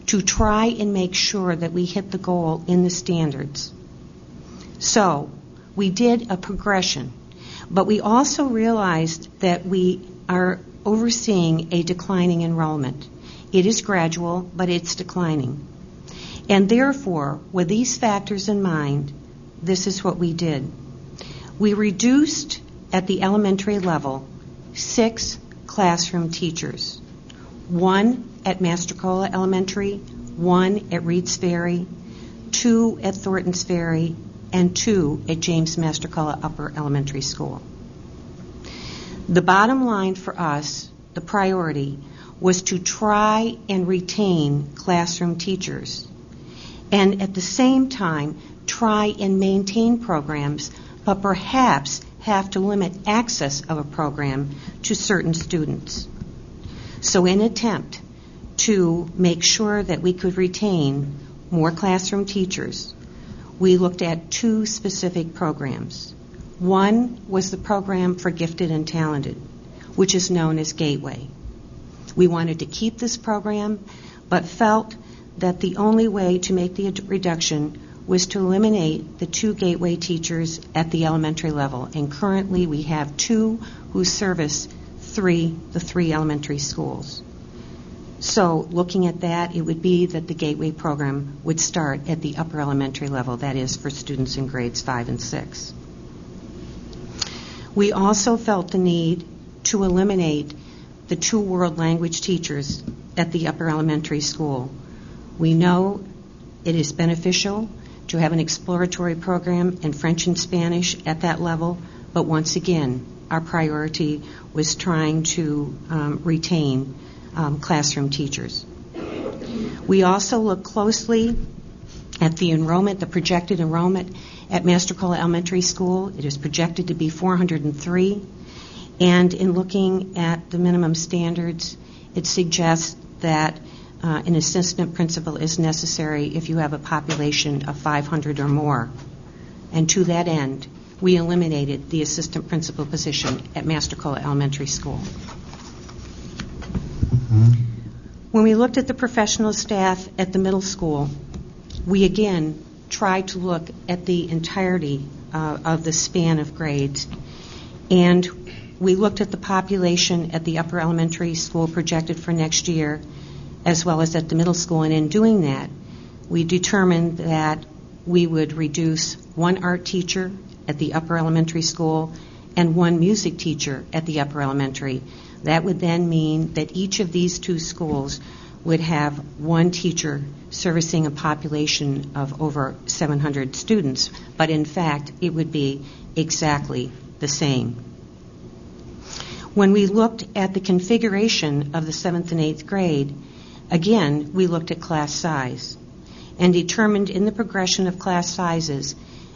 to try and make sure that we hit the goal in the standards. So we did a progression, but we also realized that we are overseeing a declining enrollment. It is gradual, but it's declining. And therefore, with these factors in mind, this is what we did. We reduced at the elementary level 6 classroom teachers. 1 at Mastrocola Elementary, 1 at Reeds Ferry, 2 at Thorntons Ferry, and 2 at James Mastrocola Upper Elementary School. The bottom line for us, the priority, was to try and retain classroom teachers, and at the same time try and maintain programs, but perhaps have to limit access of a program to certain students. So in an attempt to make sure that we could retain more classroom teachers, we looked at 2 specific programs. One was the program for gifted and talented, which is known as Gateway. We wanted to keep this program, but felt that the only way to make the reduction was to eliminate the 2 Gateway teachers at the elementary level. And currently we have 2 who service the 3 elementary schools. So looking at that, it would be that the Gateway program would start at the upper elementary level, that is for students in grades 5 and 6. We also felt the need to eliminate the 2 world language teachers at the upper elementary school. We know it is beneficial to have an exploratory program in French and Spanish at that level, but once again, our priority was trying to retain classroom teachers. We also looked closely at the enrollment, the projected enrollment at Mastrocola Elementary School. It is projected to be 403, and in looking at the minimum standards, it suggests that an assistant principal is necessary if you have a population of 500 or more. And to that end, we eliminated the assistant principal position at Mastrocola Elementary School. When we looked at the professional staff at the middle school, we again tried to look at the entirety of the span of grades, and we looked at the population at the upper elementary school projected for next year, as well as at the middle school, and in doing that, we determined that we would reduce 1 art teacher at the upper elementary school and 1 music teacher at the upper elementary. That would then mean that each of these 2 schools would have 1 teacher servicing a population of over 700 students, but in fact, it would be exactly the same. When we looked at the configuration of the 7th and 8th grade, again, we looked at class size and determined in the progression of class sizes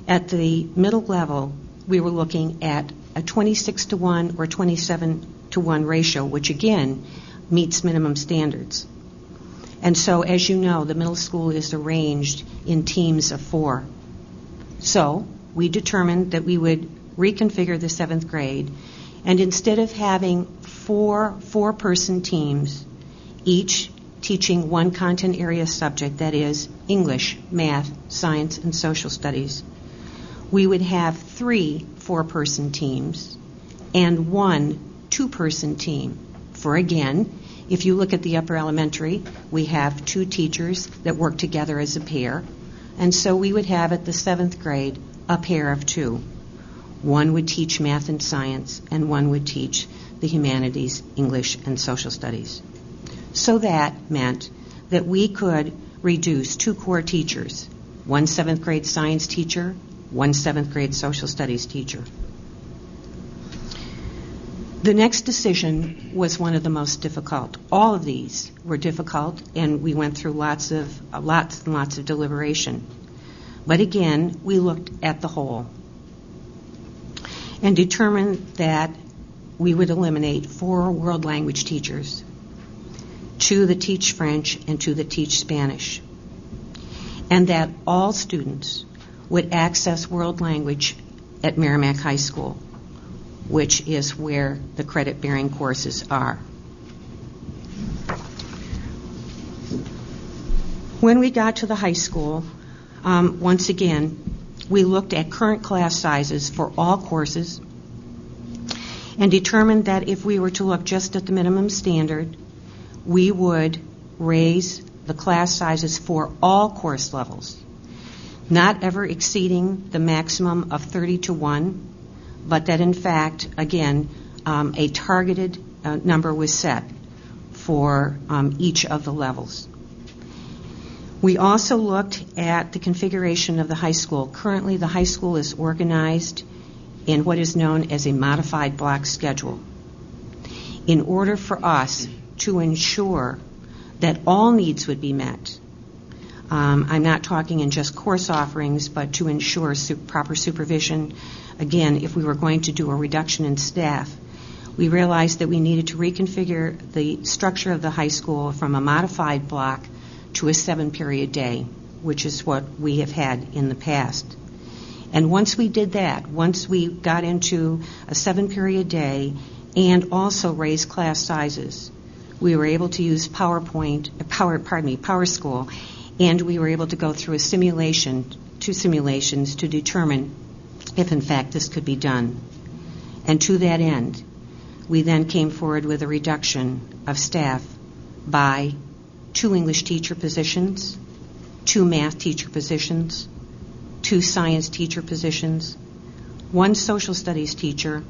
at the middle level, we were looking at a 26-to-1 or 27-to-1 ratio, which again meets minimum standards. And so, as you know, the middle school is arranged in teams of 4. So we determined that we would reconfigure the 7th grade, and instead of having 4 4-person teams, each teaching 1 content area subject, that is English, math, science, and social studies, we would have 3 4-person teams and 1 2-person team. For again, if you look at the upper elementary, we have 2 teachers that work together as a pair, and so we would have at the 7th grade a pair of 2. 1 would teach math and science, and 1 would teach the humanities, English, and social studies. So that meant that we could reduce 2 core teachers, 1 7th grade science teacher, 1 7th grade social studies teacher. The next decision was one of the most difficult. All of these were difficult, and we went through lots and lots of deliberation. But again, we looked at the whole and determined that we would eliminate 4 world language teachers, 2 that teach French and 2 that teach Spanish, and that all students would access world language at Merrimack High School, which is where the credit-bearing courses are. When we got to the high school, once again, we looked at current class sizes for all courses and determined that if we were to look just at the minimum standard, we would raise the class sizes for all course levels, not ever exceeding the maximum of 30-to-1, but that in fact, again, a targeted number was set for each of the levels. We also looked at the configuration of the high school. Currently, the high school is organized in what is known as a modified block schedule. In order for us to ensure that all needs would be met, I'm not talking in just course offerings, but to ensure proper supervision. Again, if we were going to do a reduction in staff, we realized that we needed to reconfigure the structure of the high school from a modified block to a 7-period day, which is what we have had in the past. And once we did that, once we got into a 7-period day and also raised class sizes, we were able to use Power School, and we were able to go through two simulations to determine if in fact this could be done. And to that end, we then came forward with a reduction of staff by 2 English teacher positions, 2 math teacher positions, 2 science teacher positions, 1 social studies teacher,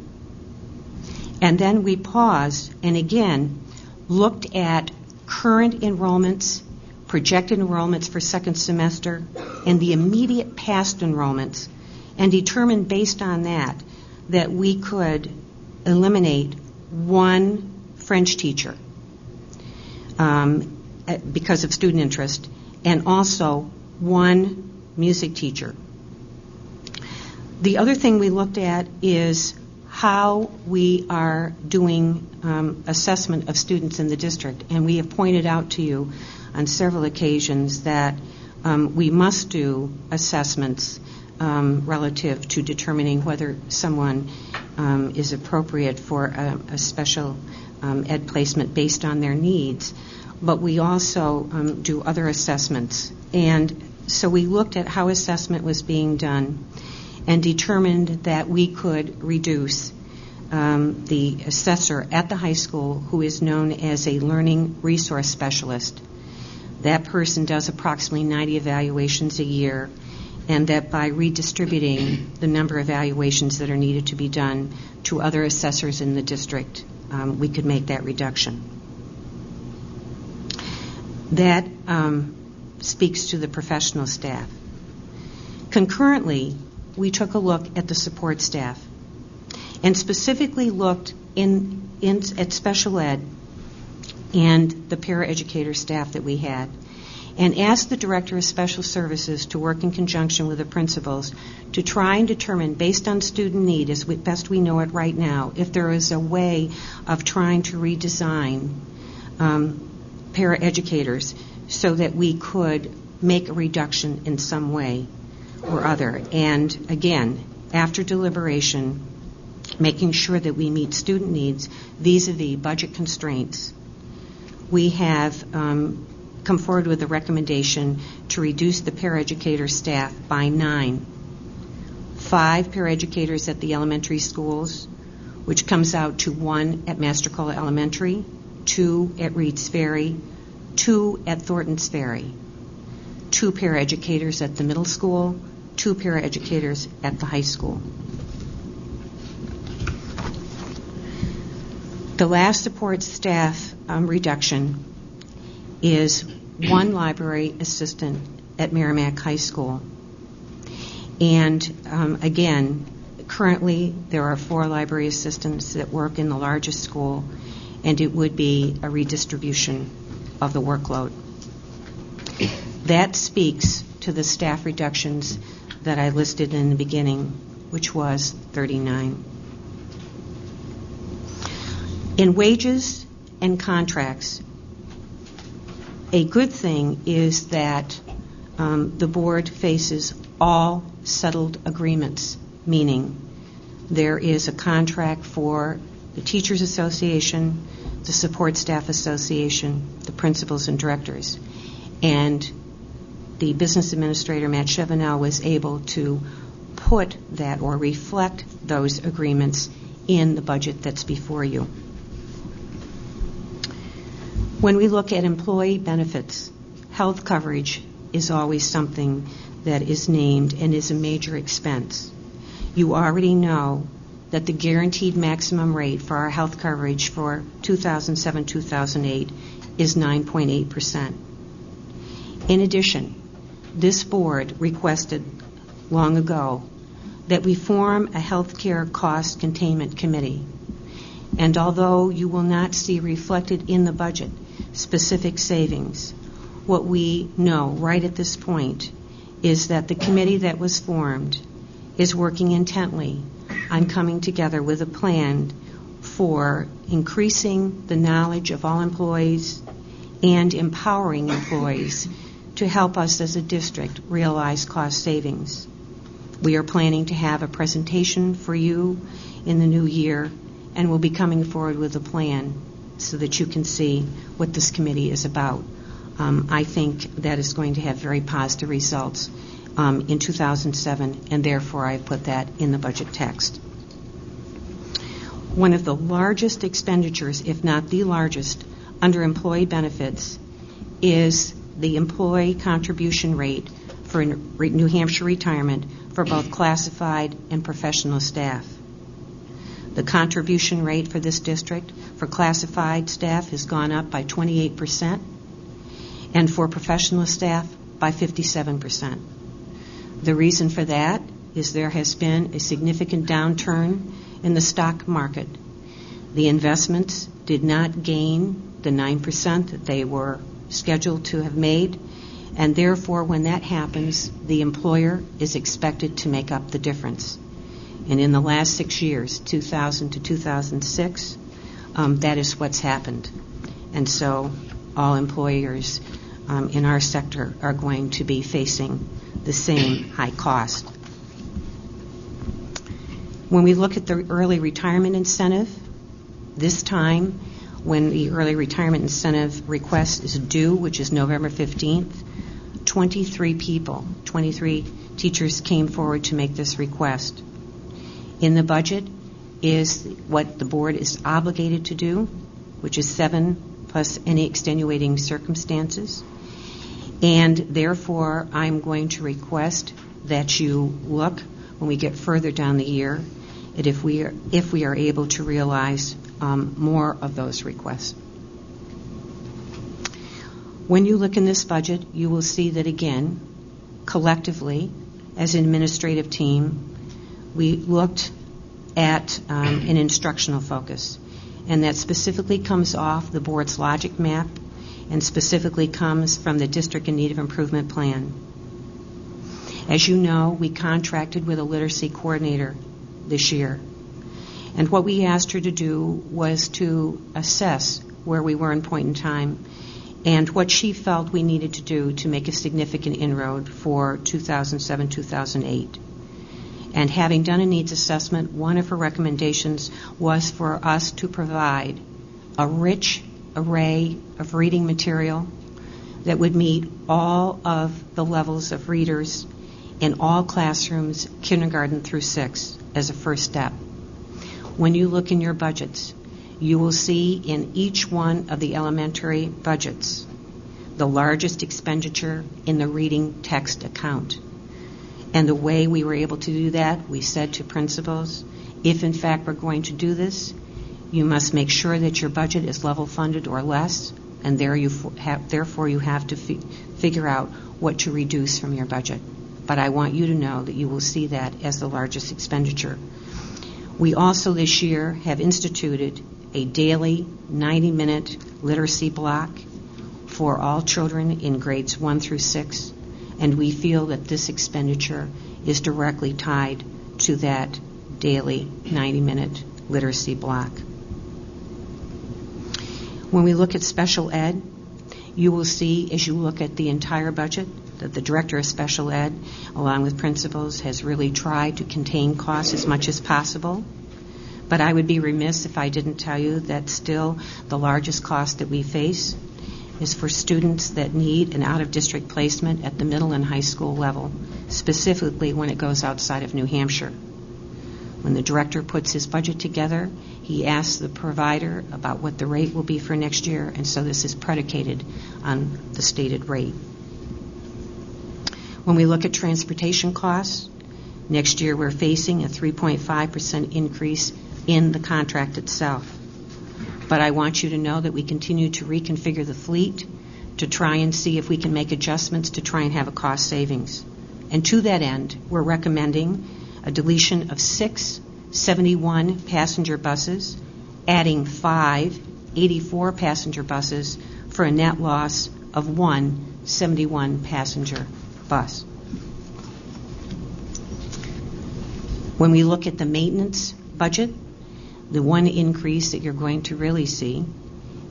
and then we paused and again looked at current enrollments, projected enrollments for second semester, and the immediate past enrollments, and determined based on that we could eliminate 1 French teacher because of student interest, and also 1 music teacher. The other thing we looked at is how we are doing assessment of students in the district, and we have pointed out to you on several occasions that we must do assessments relative to determining whether someone is appropriate for a special ed placement based on their needs. But we also do other assessments. And so we looked at how assessment was being done and determined that we could reduce the assessor at the high school, who is known as a learning resource specialist. That person does approximately 90 evaluations a year, and that by redistributing the number of evaluations that are needed to be done to other assessors in the district, we could make that reduction. That speaks to the professional staff. Concurrently, we took a look at the support staff and specifically looked at special ed and the paraeducator staff that we had, and asked the Director of Special Services to work in conjunction with the principals to try and determine, based on student need, as best we know it right now, if there is a way of trying to redesign paraeducators so that we could make a reduction in some way or other. And again, after deliberation, making sure that we meet student needs vis-a-vis budget constraints, we have come forward with a recommendation to reduce the paraeducator staff by 9. 5 paraeducators at the elementary schools, which comes out to 1 at Mastercola Elementary, 2 at Reed's Ferry, 2 at Thornton's Ferry, 2 paraeducators at the middle school, 2 paraeducators at the high school. The last support staff reduction is 1 library assistant at Merrimack High School. And again, currently there are 4 library assistants that work in the largest school, and it would be a redistribution of the workload. That speaks to the staff reductions that I listed in the beginning, which was 39. In wages and contracts, a good thing is that the board faces all settled agreements, meaning there is a contract for the Teachers Association, the Support Staff Association, the principals and directors. And the business administrator, Matt Chevenel, was able to put that or reflect those agreements in the budget that's before you. When we look at employee benefits, health coverage is always something that is named and is a major expense. You already know that the guaranteed maximum rate for our health coverage for 2007-2008 is 9.8%. In addition, this board requested long ago that we form a healthcare cost containment committee. And although you will not see reflected in the budget specific savings, what we know right at this point is that the committee that was formed is working intently on coming together with a plan for increasing the knowledge of all employees and empowering employees to help us as a district realize cost savings. We are planning to have a presentation for you in the new year, and we'll be coming forward with a plan so that you can see what this committee is about. I think that is going to have very positive results in 2007, and therefore I put that in the budget text. One of the largest expenditures, if not the largest, under employee benefits is the employee contribution rate for New Hampshire retirement for both classified and professional staff. The contribution rate for this district for classified staff has gone up by 28%, and for professional staff by 57%. The reason for that is there has been a significant downturn in the stock market. The investments did not gain the 9% that they were scheduled to have made, and therefore when that happens, the employer is expected to make up the difference. And in the last 6 years, 2000 to 2006, that is what's happened. And so all employers in our sector are going to be facing the same high cost. When we look at the early retirement incentive, this time when the early retirement incentive request is due, which is November 15th, 23 teachers came forward to make this request. In the budget is what the board is obligated to do, which is 7 plus any extenuating circumstances. And therefore, I'm going to request that you look, when we get further down the year, at if we are able to realize more of those requests. When you look in this budget, you will see that, again, collectively, as an administrative team, we looked at an instructional focus, and that specifically comes off the board's logic map and specifically comes from the District in Need of Improvement plan. As you know, we contracted with a literacy coordinator this year, and what we asked her to do was to assess where we were in point in time and what she felt we needed to do to make a significant inroad for 2007-2008. And having done a needs assessment, one of her recommendations was for us to provide a rich array of reading material that would meet all of the levels of readers in all classrooms, kindergarten through 6, as a first step. When you look in your budgets, you will see in each one of the elementary budgets the largest expenditure in the reading text account. And the way we were able to do that, we said to principals, if in fact we're going to do this, you must make sure that your budget is level funded or less, and therefore you have to figure out what to reduce from your budget. But I want you to know that you will see that as the largest expenditure. We also this year have instituted a daily 90-minute literacy block for all children in grades 1 through 6, and we feel that this expenditure is directly tied to that daily 90-minute literacy block. When we look at special ed, you will see as you look at the entire budget that the Director of Special Ed, along with principals, has really tried to contain costs as much as possible. But I would be remiss if I didn't tell you that still the largest cost that we face is for students that need an out-of-district placement at the middle and high school level, specifically when it goes outside of New Hampshire. When the director puts his budget together, he asks the provider about what the rate will be for next year, and so this is predicated on the stated rate. When we look at transportation costs, Next year, we're facing a 3.5% increase in the contract itself. But I want you to know that we continue to reconfigure the fleet to try and see if we can make adjustments to try and have a cost savings. And to that end, we're recommending a deletion of 6 71 passenger buses, adding 5 84 passenger buses for a net loss of 1 71 passenger bus. When we look at the maintenance budget, the one increase that you're going to really see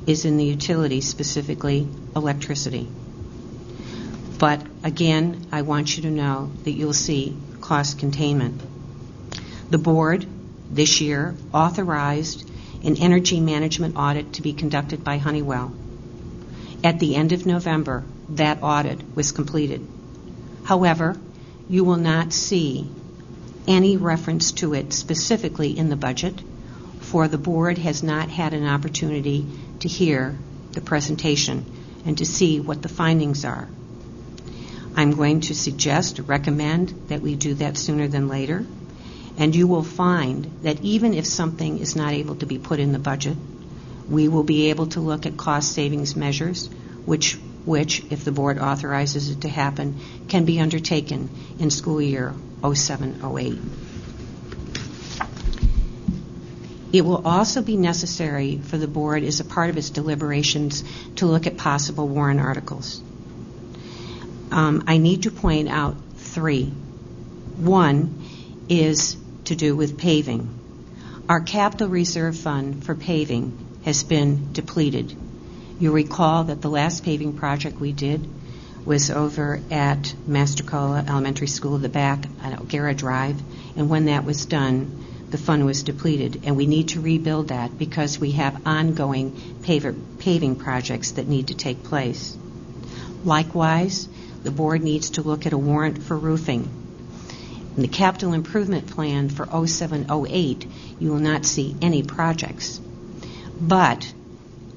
is in the utilities, specifically electricity. But again, I want you to know that you'll see cost containment. The board this year authorized an energy management audit to be conducted by Honeywell. At the end of November, that audit was completed. However, you will not see any reference to it specifically in the budget, for the board has not had an opportunity to hear the presentation and to see what the findings are. I'm going to recommend that we do that sooner than later, and you will find that even if something is not able to be put in the budget, we will be able to look at cost savings measures, which, if the board authorizes it to happen, can be undertaken in school year 07-08. It will also be necessary for the board, as a part of its deliberations, to look at possible warrant articles. I need to point out 3. One is to do with paving. Our capital reserve fund for paving has been depleted. You'll recall that the last paving project we did was over at Mastercola Elementary School, the back on O'Gara Drive, and when that was done, the fund was depleted, and we need to rebuild that because we have ongoing paving projects that need to take place. Likewise, the board needs to look at a warrant for roofing. In the capital improvement plan for 07-08, you will not see any projects. But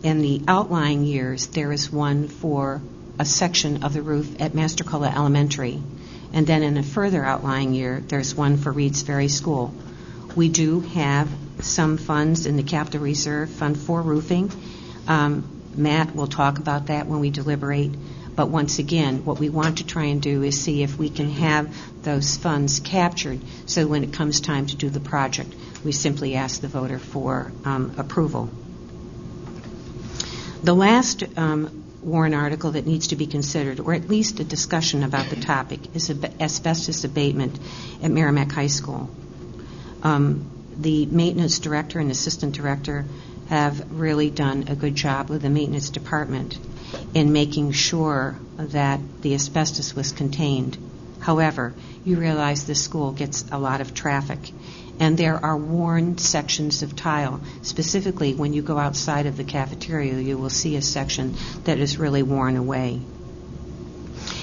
in the outlying years, there is one for a section of the roof at Mastercola Elementary. And then in a further outlying year, there's one for Reeds Ferry School. We do have some funds in the capital reserve fund for roofing. Matt will talk about that when we deliberate. But once again, what we want to try and do is see if we can have those funds captured so when it comes time to do the project, we simply ask the voter for approval. The last warrant article that needs to be considered, or at least a discussion about the topic, is asbestos abatement at Merrimack High School. The maintenance director and assistant director have really done a good job with the maintenance department in making sure that the asbestos was contained. However, you realize this school gets a lot of traffic, and there are worn sections of tile. Specifically, when you go outside of the cafeteria, you will see a section that is really worn away.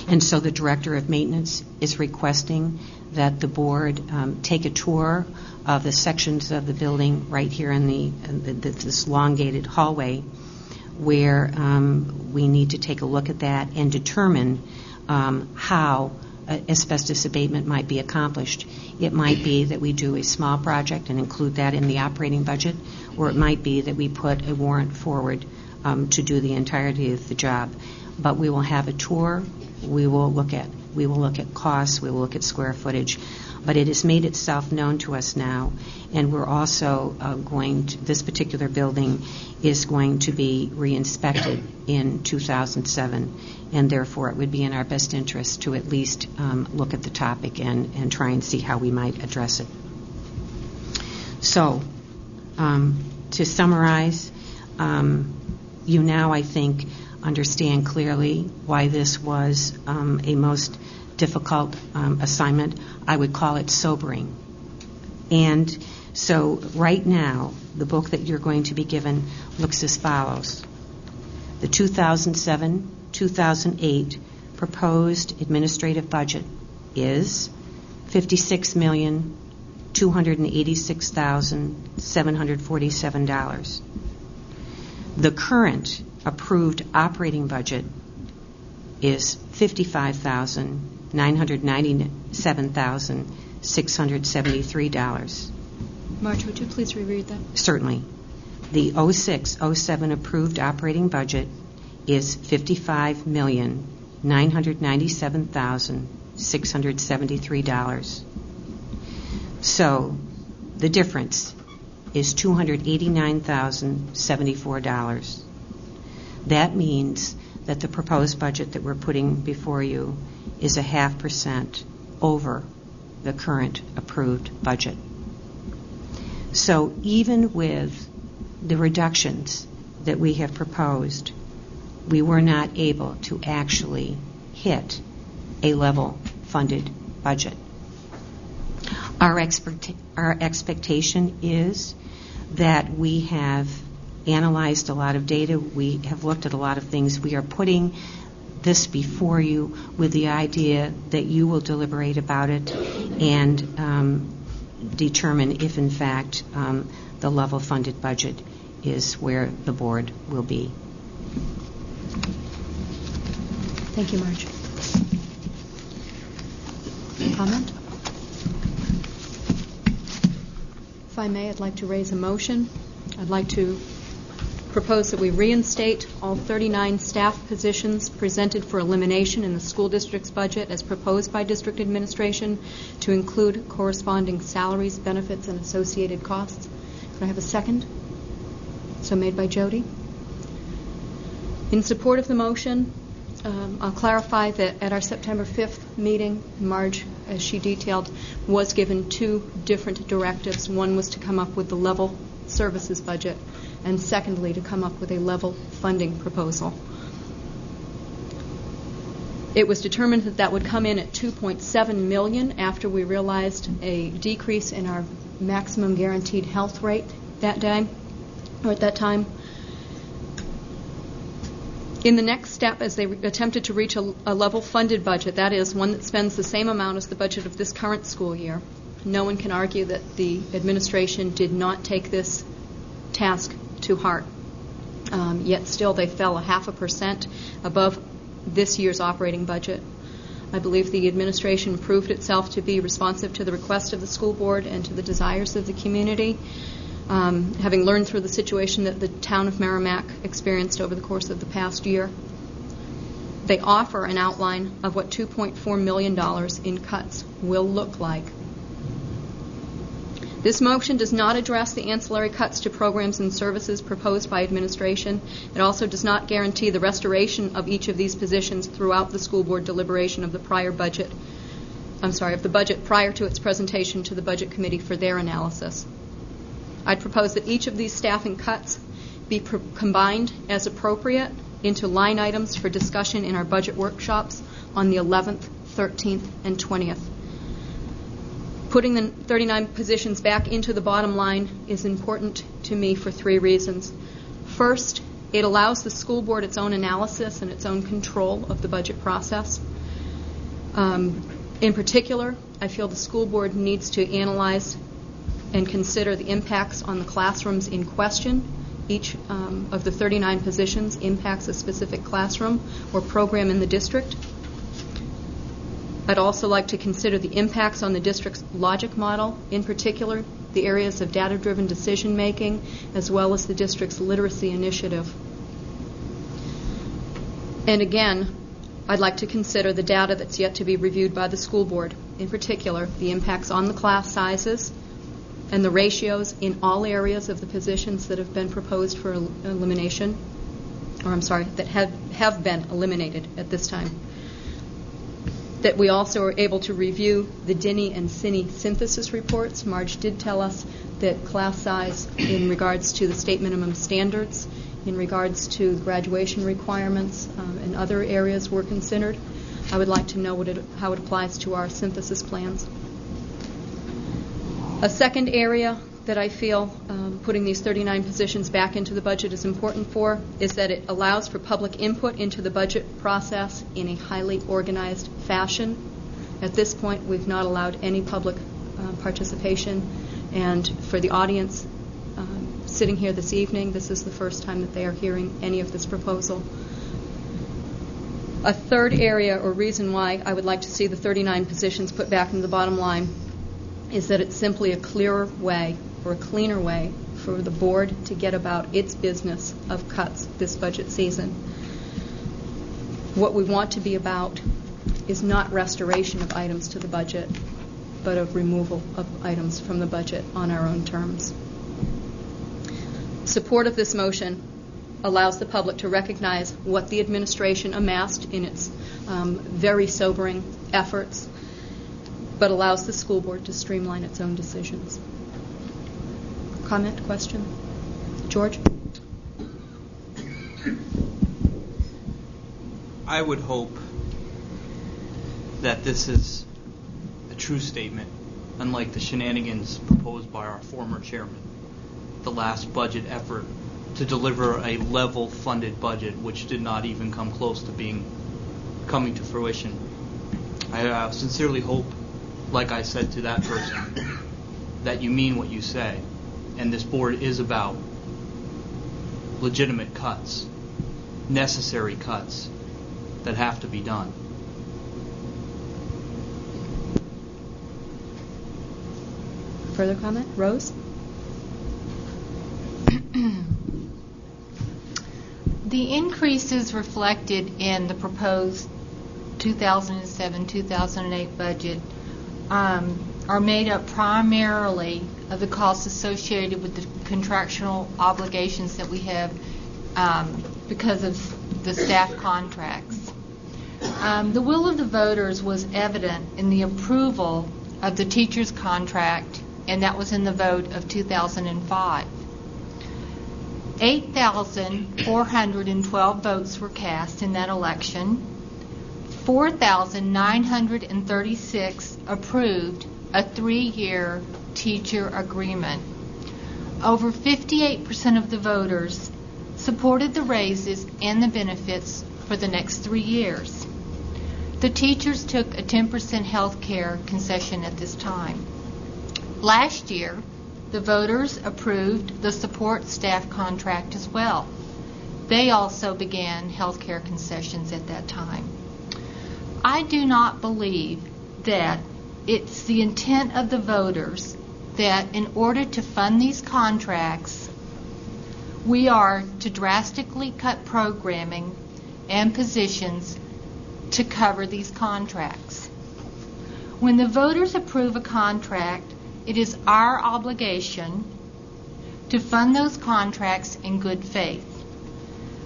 And so the director of maintenance is requesting that the board take a tour of the sections of the building right here in this elongated hallway, where we need to take a look at that and determine how asbestos abatement might be accomplished. It might be that we do a small project and include that in the operating budget, or it might be that we put a warrant forward to do the entirety of the job. But we will have a tour. We will look at costs. We will look at square footage. But it has made itself known to us now, and we're also this particular building is going to be re-inspected in 2007, and therefore it would be in our best interest to at least look at the topic and try and see how we might address it. So, to summarize, you now, I think, understand clearly why this was a most difficult assignment. I would call it sobering. And so right now, the book that you're going to be given looks as follows. The 2007-2008 proposed administrative budget is $56,286,747. The current approved operating budget is $55,997,700. $673. Marge, would you please reread that? Certainly. The 06-07 approved operating budget is $55,997,673. So the difference is $289,074. That means that the proposed budget that we're putting before you is 0.5% over the current approved budget. So even with the reductions that we have proposed, we were not able to actually hit a level funded budget. Our expectation is that we have analyzed a lot of data. We have looked at a lot of things. We are putting this before you with the idea that you will deliberate about it and determine if, in fact, the level funded budget is where the board will be. Thank you, Marge. Comment? If I may, I'd like to raise a motion. I'd like to propose that we reinstate all 39 staff positions presented for elimination in the school district's budget as proposed by district administration to include corresponding salaries, benefits, and associated costs. Could I have a second? So made by Jody. In support of the motion, I'll clarify that at our September 5th meeting, Marge, as she detailed, was given 2 different directives. One was to come up with the level services budget, and secondly, to come up with a level funding proposal. It was determined that that would come in at $2.7 million after we realized a decrease in our maximum guaranteed health rate that day, or at that time. In the next step, as they attempted to reach a level funded budget, that is, one that spends the same amount as the budget of this current school year, no one can argue that the administration did not take this task to heart. Yet still they fell 0.5% above this year's operating budget. I believe the administration proved itself to be responsive to the request of the school board and to the desires of the community, having learned through the situation that the town of Merrimack experienced over the course of the past year. They offer an outline of what $2.4 million in cuts will look like. This motion does not address the ancillary cuts to programs and services proposed by administration. It also does not guarantee the restoration of each of these positions throughout the school board deliberation of the budget prior to its presentation to the budget committee for their analysis. I'd propose that each of these staffing cuts be combined as appropriate into line items for discussion in our budget workshops on the 11th, 13th, and 20th. Putting the 39 positions back into the bottom line is important to me for 3 reasons. First, it allows the school board its own analysis and its own control of the budget process. In particular, I feel the school board needs to analyze and consider the impacts on the classrooms in question. Each of the 39 positions impacts a specific classroom or program in the district. I'd also like to consider the impacts on the district's logic model, in particular the areas of data-driven decision-making, as well as the district's literacy initiative. And again, I'd like to consider the data that's yet to be reviewed by the school board, in particular the impacts on the class sizes and the ratios in all areas of the positions that have been proposed for elimination, that have been eliminated at this time. That we also are able to review the Dinny and Cine synthesis reports. Marge did tell us that class size in regards to the state minimum standards, in regards to graduation requirements, and other areas were considered. I would like to know how it applies to our synthesis plans. A second area that I feel putting these 39 positions back into the budget is important for is that it allows for public input into the budget process in a highly organized fashion. At this point, we've not allowed any public participation, and for the audience sitting here this evening, this is the first time that they are hearing any of this proposal. A third area or reason why I would like to see the 39 positions put back in the bottom line is that it's simply a clearer way or a cleaner way for the board to get about its business of cuts this budget season. What we want to be about is not restoration of items to the budget, but of removal of items from the budget on our own terms. Support of this motion allows the public to recognize what the administration amassed in its very sobering efforts, but allows the school board to streamline its own decisions. Comment, question? George? I would hope that this is a true statement, unlike the shenanigans proposed by our former chairman, the last budget effort to deliver a level-funded budget which did not even come close to coming to fruition. I sincerely hope, like I said to that person, that you mean what you say, and this board is about legitimate cuts, necessary cuts that have to be done. Further comment? Rose? The increases reflected in the proposed 2007-2008 budget are made up primarily of the costs associated with the contractual obligations that we have because of the staff contracts. The will of the voters was evident in the approval of the teacher's contract, and that was in the vote of 2005. 8,412 votes were cast in that election. 4,936 approved a 3-year teacher agreement. Over 58% of the voters supported the raises and the benefits for the next 3 years. The teachers took a 10% health care concession at this time. Last year, the voters approved the support staff contract as well. They also began health care concessions at that time. I do not believe that it's the intent of the voters that in order to fund these contracts, we are to drastically cut programming and positions to cover these contracts. When the voters approve a contract, it is our obligation to fund those contracts in good faith.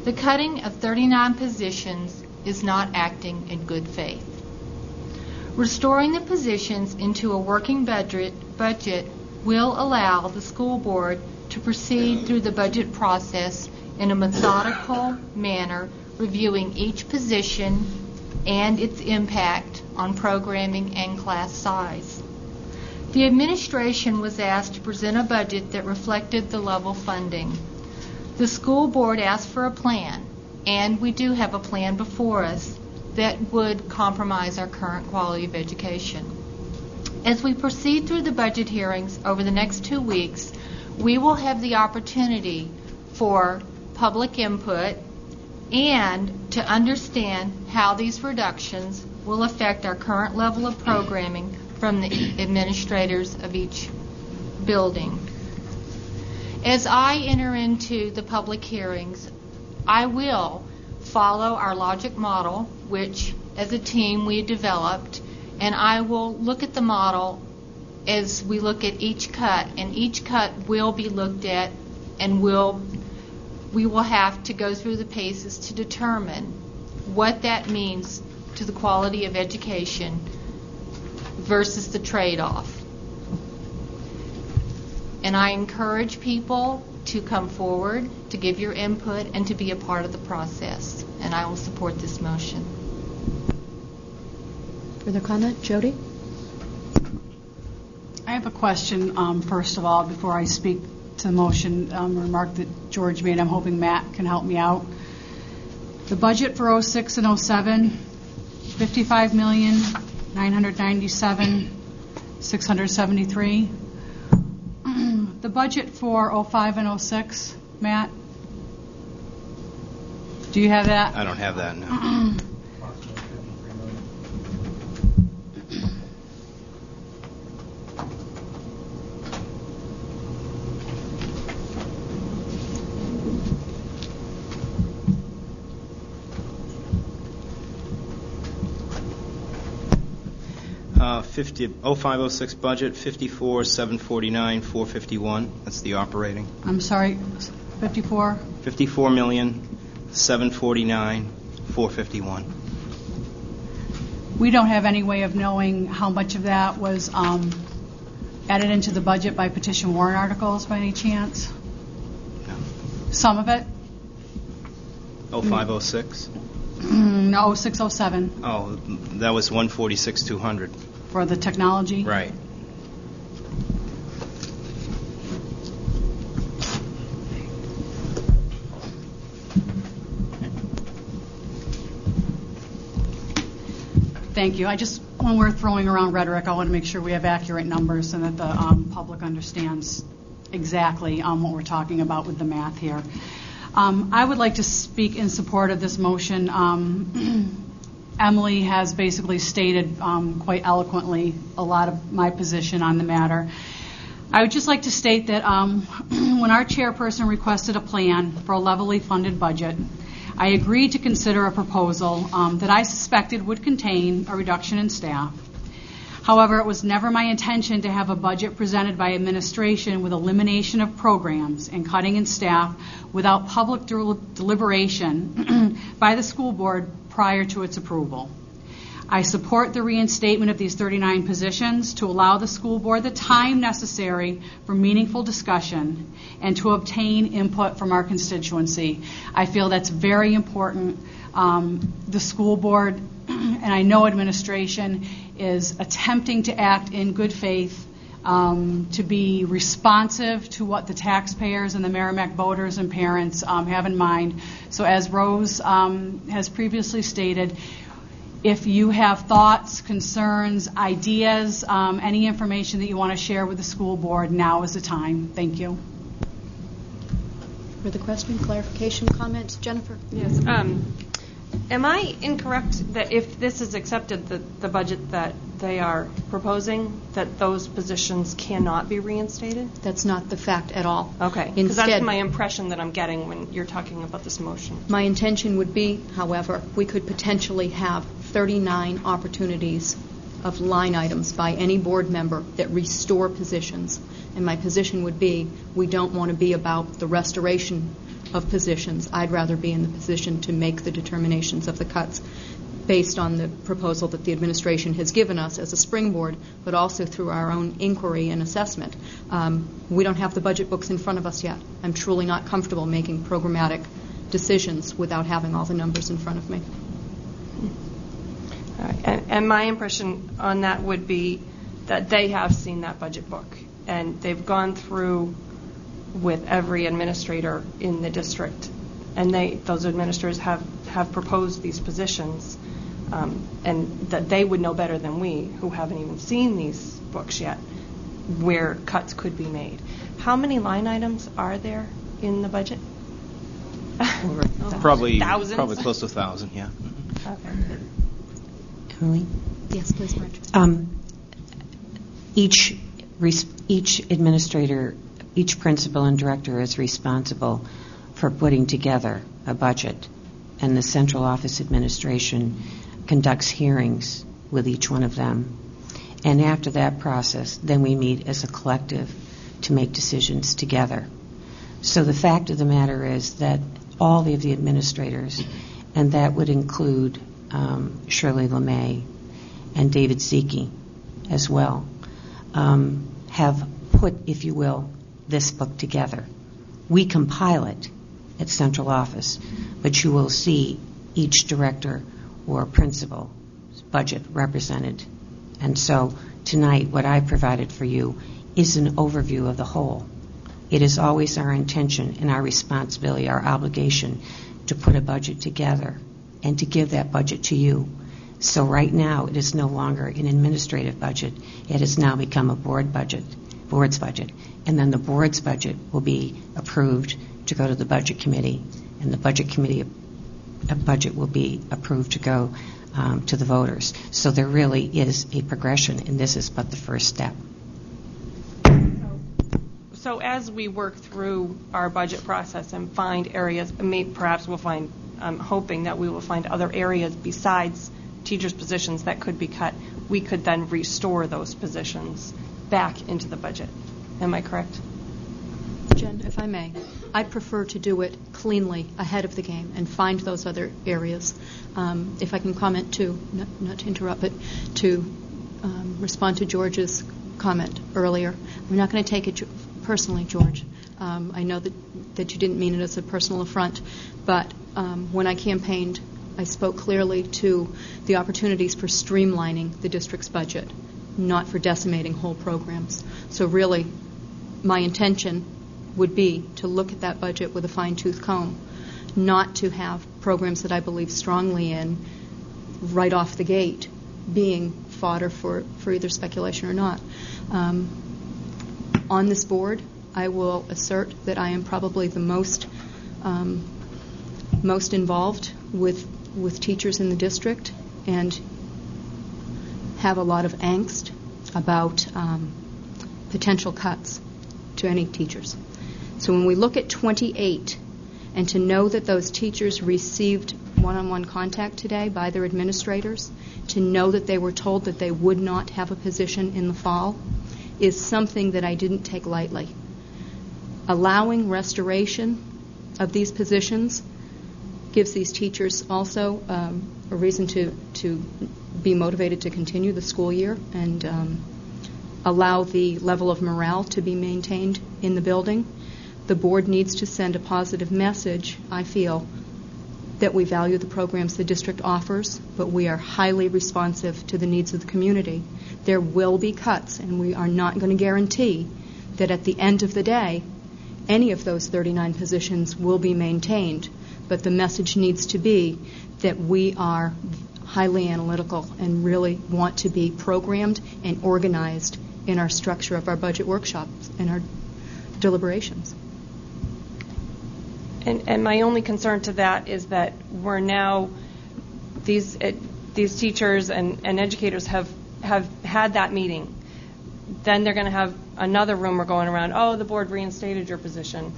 The cutting of 39 positions is not acting in good faith. Restoring the positions into a working budget will allow the school board to proceed through the budget process in a methodical manner, reviewing each position and its impact on programming and class size. The administration was asked to present a budget that reflected the level funding. The school board asked for a plan, and we do have a plan before us that would compromise our current quality of education. As we proceed through the budget hearings over the next 2 weeks, we will have the opportunity for public input and to understand how these reductions will affect our current level of programming from the administrators of each building. As I enter into the public hearings, I will follow our logic model, which as a team we developed, and I will look at the model as we look at each cut, and each cut will be looked at, and we will have to go through the paces to determine what that means to the quality of education versus the trade-off. And I encourage people to come forward, to give your input, and to be a part of the process. And I will support this motion. Further comment? Jody? I have a question, first of all, before I speak to the motion, remark that George made. I'm hoping Matt can help me out. The budget for 06 and 07, $55,997,673. The budget for 05 and 06, Matt? Do you have that? I don't have that, no. 0506 budget, 54,749, 451. That's the operating. I'm sorry, 54? 54,749, 451. We don't have any way of knowing how much of that was added into the budget by petition warrant articles by any chance? No. Some of it? 0506? No, 0607 Oh, that was 146,200. for the technology. Right. Thank you. When we're throwing around rhetoric, I want to make sure we have accurate numbers and that the public understands exactly what we're talking about with the math here. I would like to speak in support of this motion. Emily has basically stated quite eloquently a lot of my position on the matter. I would just like to state that when our chairperson requested a plan for a levelly funded budget, I agreed to consider a proposal that I suspected would contain a reduction in staff. However, it was never my intention to have a budget presented by administration with elimination of programs and cutting in staff without public deliberation by the school board prior to its approval. I support the reinstatement of these 39 positions to allow the school board the time necessary for meaningful discussion and to obtain input from our constituency. I feel that's very important. The school board, and I know administration, is attempting to act in good faith, to be responsive to what the taxpayers and the Merrimack voters and parents have in mind. So as Rose has previously stated, if you have thoughts, concerns, ideas, any information that you want to share with the school board, now is the time. Thank you. Further question, clarification, comments? Jennifer? Yes. Am I incorrect that if this is accepted, the budget that they are proposing, that those positions cannot be reinstated? That's not the fact at all. Okay. Because Instead, that's my impression that I'm getting when you're talking about this motion. my intention would be, however, we could potentially have 39 opportunities of line items by any board member that restore positions. And my position would be, we don't want to be about the restoration of positions. I'd rather be in the position to make the determinations of the cuts based on the proposal that the administration has given us as a springboard, but also through our own inquiry and assessment. We don't have the budget books in front of us yet. I'm truly not comfortable making programmatic decisions without having all the numbers in front of me. All right. And my impression on that would be that they have seen that budget book, and they've gone through with every administrator in the district, and those administrators have proposed these positions, and that they would know better than we, who haven't even seen these books yet, where cuts could be made. How many line items are there in the budget? Probably Thousands? Probably close to 1,000, yeah. Okay. Emily? Yes, please, Marjorie. Each administrator, each principal and director is responsible for putting together a budget, and the central office administration conducts hearings with each one of them. And after that process, then we meet as a collective to make decisions together. So the fact of the matter is that all of the administrators, and that would include Shirley LeMay and David Zeke as well, have put, if you will, this book together. We compile it at central office, but you will see each director or principal's budget represented. And so tonight, what I provided for you is an overview of the whole. It is always our intention and our responsibility, our obligation, to put a budget together and to give that budget to you. So right now, it is no longer an administrative budget. It has now become a board's budget. And then the board's budget will be approved to go to the budget committee, and the budget committee budget will be approved to go to the voters. So there really is a progression, and this is but the first step. So as we work through our budget process and find areas, perhaps we'll find, I'm hoping that we will find other areas besides teachers' positions that could be cut, we could then restore those positions back into the budget. Am I correct? Jen, if I may, I prefer to do it cleanly ahead of the game and find those other areas. If I can comment too, not to interrupt, but to respond to George's comment earlier. I'm not going to take it personally, George. I know that you didn't mean it as a personal affront, but when I campaigned, I spoke clearly to the opportunities for streamlining the district's budget, not for decimating whole programs. So really, my intention would be to look at that budget with a fine-tooth comb, not to have programs that I believe strongly in right off the gate being fodder for either speculation or not. On this board, I will assert that I am probably the most involved with teachers in the district and have a lot of angst about potential cuts to any teachers. So when we look at 28, and to know that those teachers received one-on-one contact today by their administrators, to know that they were told that they would not have a position in the fall, is something that I didn't take lightly. Allowing restoration of these positions gives these teachers also a reason to be motivated to continue the school year and allow the level of morale to be maintained in the building. The board needs to send a positive message, I feel, that we value the programs the district offers, but we are highly responsive to the needs of the community. There will be cuts, and we are not going to guarantee that at the end of the day, any of those 39 positions will be maintained. But the message needs to be that we are highly analytical and really want to be programmed and organized in our structure of our budget workshops and our deliberations. And my only concern to that is that we're now, these teachers and educators have had that meeting. Then they're going to have another rumor going around, oh, the board reinstated your position.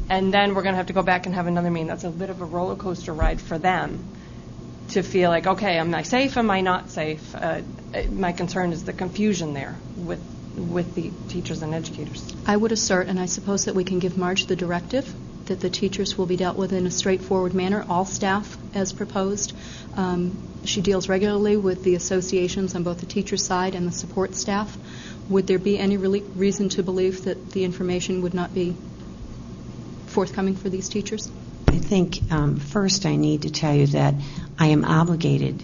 And then we're going to have to go back and have another meeting. That's a bit of a roller coaster ride for them to feel like, okay, am I safe, am I not safe? My concern is the confusion there with the teachers and educators. I would assert, and I suppose that we can give Marge the directive, that the teachers will be dealt with in a straightforward manner, all staff as proposed. She deals regularly with the associations on both the teacher side and the support staff. Would there be any reason to believe that the information would not be forthcoming for these teachers? I think first I need to tell you that I am obligated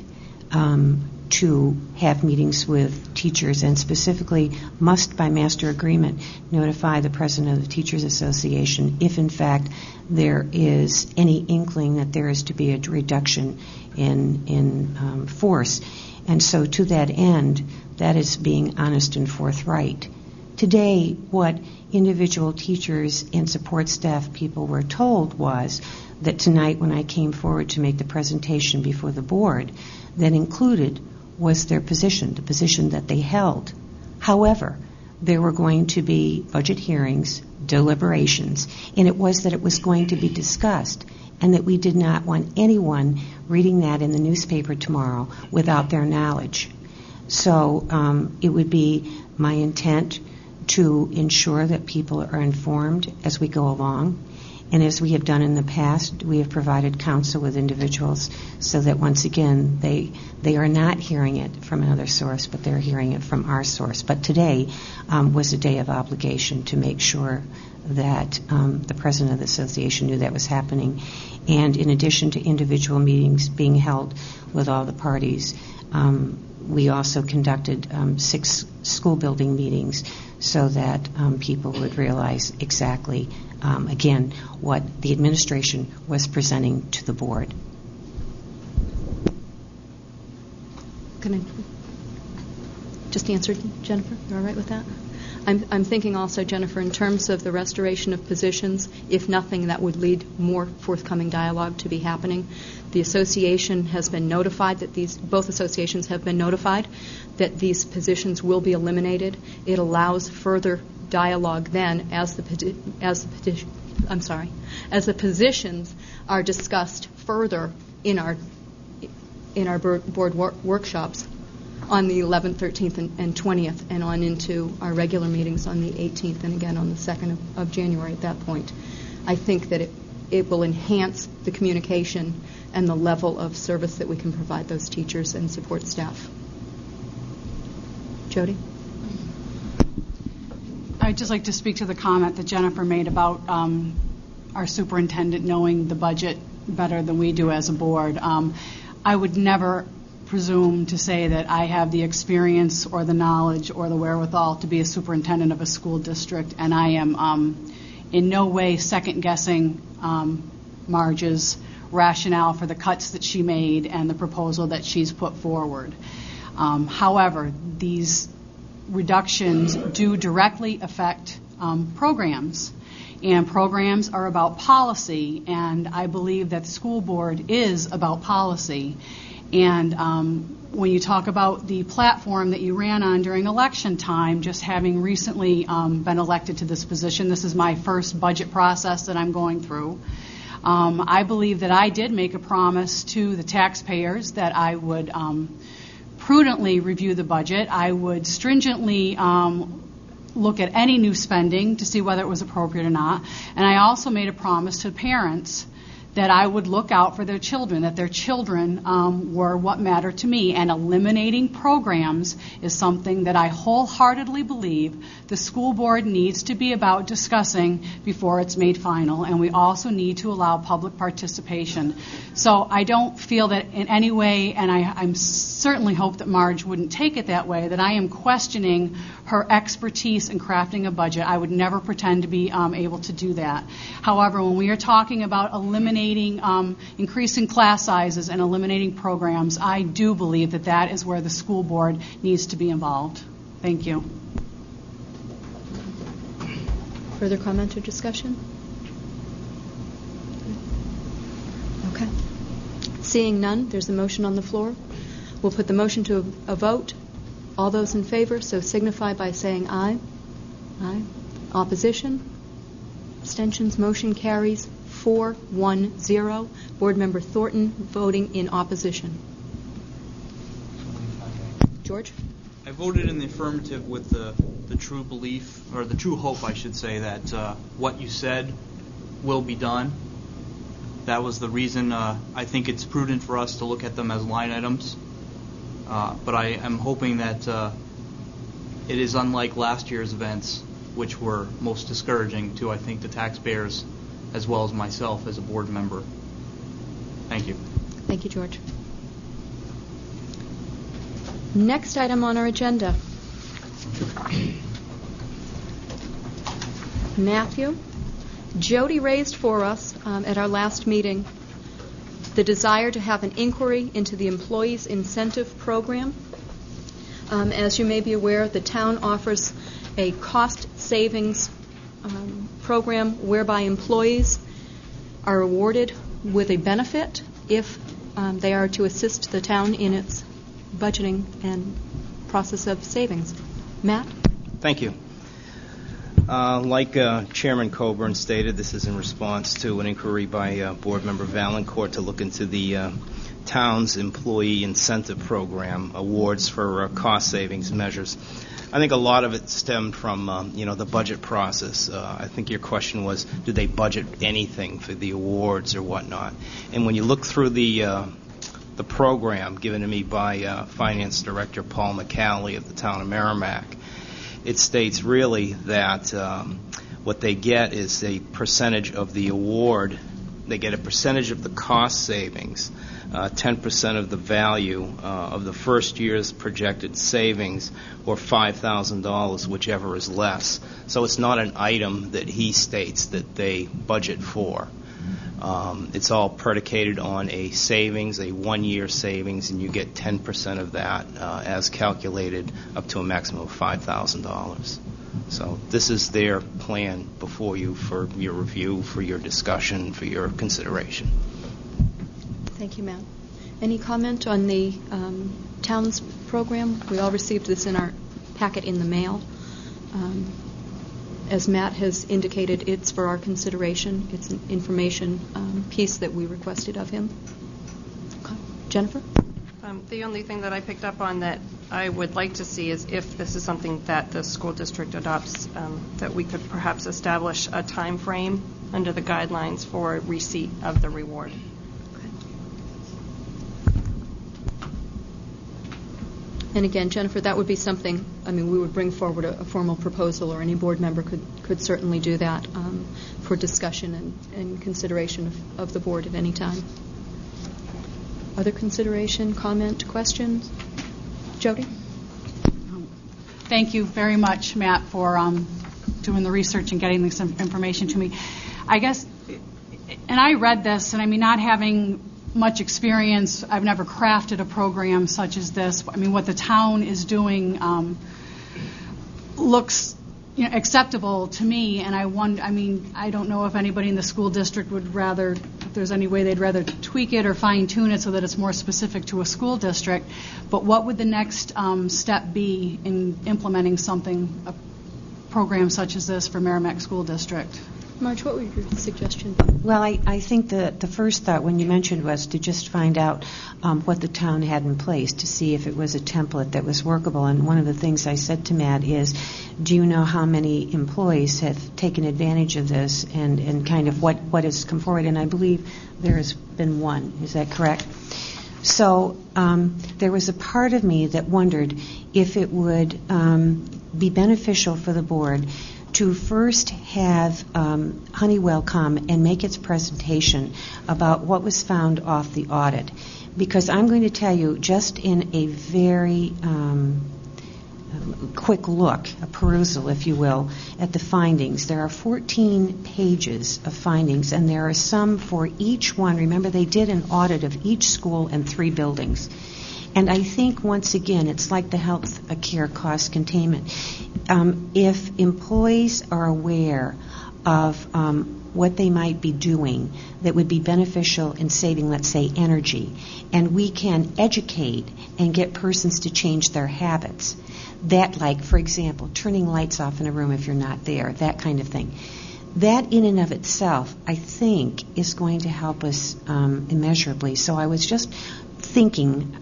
to have meetings with teachers and specifically must by master agreement notify the president of the Teachers Association if in fact there is any inkling that there is to be a reduction in force. And so to that end, that is being honest and forthright. Today, what individual teachers and support staff people were told was that tonight when I came forward to make the presentation before the board, that included was their position, the position that they held. However, there were going to be budget hearings, deliberations, and it was that it was going to be discussed and that we did not want anyone reading that in the newspaper tomorrow without their knowledge. So it would be my intent to ensure that people are informed as we go along. And as we have done in the past, we have provided counsel with individuals so that, once again, they are not hearing it from another source, but they're hearing it from our source. But today was a day of obligation to make sure that the president of the association knew that was happening. And in addition to individual meetings being held with all the parties, we also conducted 6 school building meetings so that people would realize exactly, again, what the administration was presenting to the board. Can I just answer, Jennifer? You all right with that? I'm thinking also, Jennifer, in terms of the restoration of positions, if nothing, that would lead more forthcoming dialogue to be happening. The association has been notified that both associations have been notified that these positions will be eliminated. It allows further dialogue then as the positions are discussed further in our board workshops. on the 11th, 13th, and 20th, and on into our regular meetings on the 18th and again on the 2nd of January at that point. I think that it will enhance the communication and the level of service that we can provide those teachers and support staff. Jody? I'd just like to speak to the comment that Jennifer made about our superintendent knowing the budget better than we do as a board. I would never presume to say that I have the experience or the knowledge or the wherewithal to be a superintendent of a school district, and I am in no way second-guessing Marge's rationale for the cuts that she made and the proposal that she's put forward. However, these reductions do directly affect programs, and programs are about policy, and I believe that the school board is about policy. And when you talk about the platform that you ran on during election time, just having recently been elected to this position, this is my first budget process that I'm going through. I believe that I did make a promise to the taxpayers that I would prudently review the budget. I would stringently look at any new spending to see whether it was appropriate or not. And I also made a promise to parents that I would look out for their children, that their children were what mattered to me. And eliminating programs is something that I wholeheartedly believe the school board needs to be about discussing before it's made final. And we also need to allow public participation. So I don't feel that in any way, and I certainly hope that Marge wouldn't take it that way, that I am questioning her expertise in crafting a budget. I would never pretend to be able to do that. However, when we are talking about increasing class sizes and eliminating programs, I do believe that that is where the school board needs to be involved. Thank you. Further comment or discussion? Okay. Seeing none, there's a motion on the floor. We'll put the motion to a vote. All those in favor, so signify by saying aye. Aye. Opposition? Abstentions? Motion carries 4-1-0. Board Member Thornton voting in opposition. George? I voted in the affirmative with the true belief, or the true hope, I should say, that what you said will be done. That was the reason I think it's prudent for us to look at them as line items. But I am hoping that it is unlike last year's events, which were most discouraging to, I think, the taxpayers as well as myself as a board member. Thank you. Thank you, George. Next item on our agenda. Matthew, Jody raised for us at our last meeting the desire to have an inquiry into the Employees Incentive Program. As you may be aware, the town offers a cost savings program whereby employees are awarded with a benefit if they are to assist the town in its budgeting and process of savings. Matt? Thank you. Like Chairman Coburn stated, this is in response to an inquiry by Board Member Valancourt to look into the town's employee incentive program awards for cost savings measures. I think a lot of it stemmed from the budget process. I think your question was, do they budget anything for the awards or whatnot? And when you look through the program given to me by Finance Director Paul McCallie of the town of Merrimack, it states really that what they get is a percentage of the award. They get a percentage of the cost savings, 10% of the value of the first year's projected savings, or $5,000, whichever is less. So it's not an item that he states that they budget for. It's all predicated on a savings, a one-year savings, and you get 10% of that as calculated up to a maximum of $5,000. So this is their plan before you for your review, for your discussion, for your consideration. Thank you, Matt. Any comment on the town's program? We all received this in our packet in the mail. As Matt has indicated, it's for our consideration. It's an information piece that we requested of him. Okay. Jennifer? The only thing that I picked up on that I would like to see is if this is something that the school district adopts, that we could perhaps establish a time frame under the guidelines for receipt of the reward. And again, Jennifer, that would be something, we would bring forward a formal proposal, or any board member could certainly do that for discussion and consideration of the board at any time. Other consideration, comment, questions? Jody? Thank you very much, Matt, for doing the research and getting this information to me. I guess, and I read this, and not having much experience, I've never crafted a program such as this. What the town is doing looks acceptable to me, and I don't know if anybody in the school district would rather, if there's any way they'd rather tweak it or fine-tune it so that it's more specific to a school district. But what would the next step be in implementing a program such as this for Merrimack School District? Marge, what would your suggestion? Well, I think the first thought when you mentioned was to just find out what the town had in place to see if it was a template that was workable. And one of the things I said to Matt is, do you know how many employees have taken advantage of this and kind of what has come forward? And I believe there has been one. Is that correct? So there was a part of me that wondered if it would be beneficial for the board to first have Honeywell come and make its presentation about what was found off the audit. Because I'm going to tell you, just in a very quick look, a perusal, if you will, at the findings, there are 14 pages of findings, and there are some for each one. Remember, they did an audit of each school and 3 buildings. And I think, once again, it's like the health care cost containment. If employees are aware of what they might be doing that would be beneficial in saving, let's say, energy, and we can educate and get persons to change their habits, that, like, for example, turning lights off in a room if you're not there, that kind of thing, that in and of itself, I think, is going to help us immeasurably. So I was just thinking,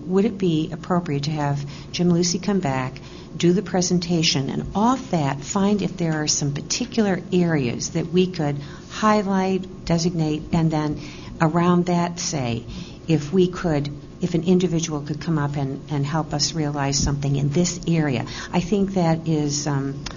would it be appropriate to have Jim Lucy come back, do the presentation, and off that find if there are some particular areas that we could highlight, designate, and then around that say, if an individual could come up and help us realize something in this area. I think that is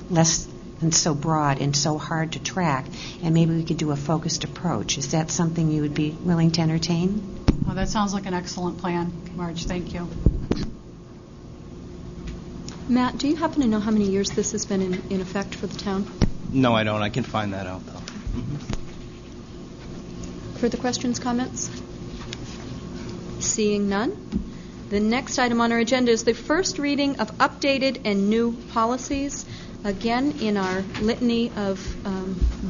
less and so broad and so hard to track, and maybe we could do a focused approach. Is that something you would be willing to entertain? Oh, that sounds like an excellent plan, Marge. Thank you. Matt, do you happen to know how many years this has been in effect for the town? No, I don't. I can find that out, though. Further questions, comments? Seeing none. The next item on our agenda is the first reading of updated and new policies. Again, in our litany of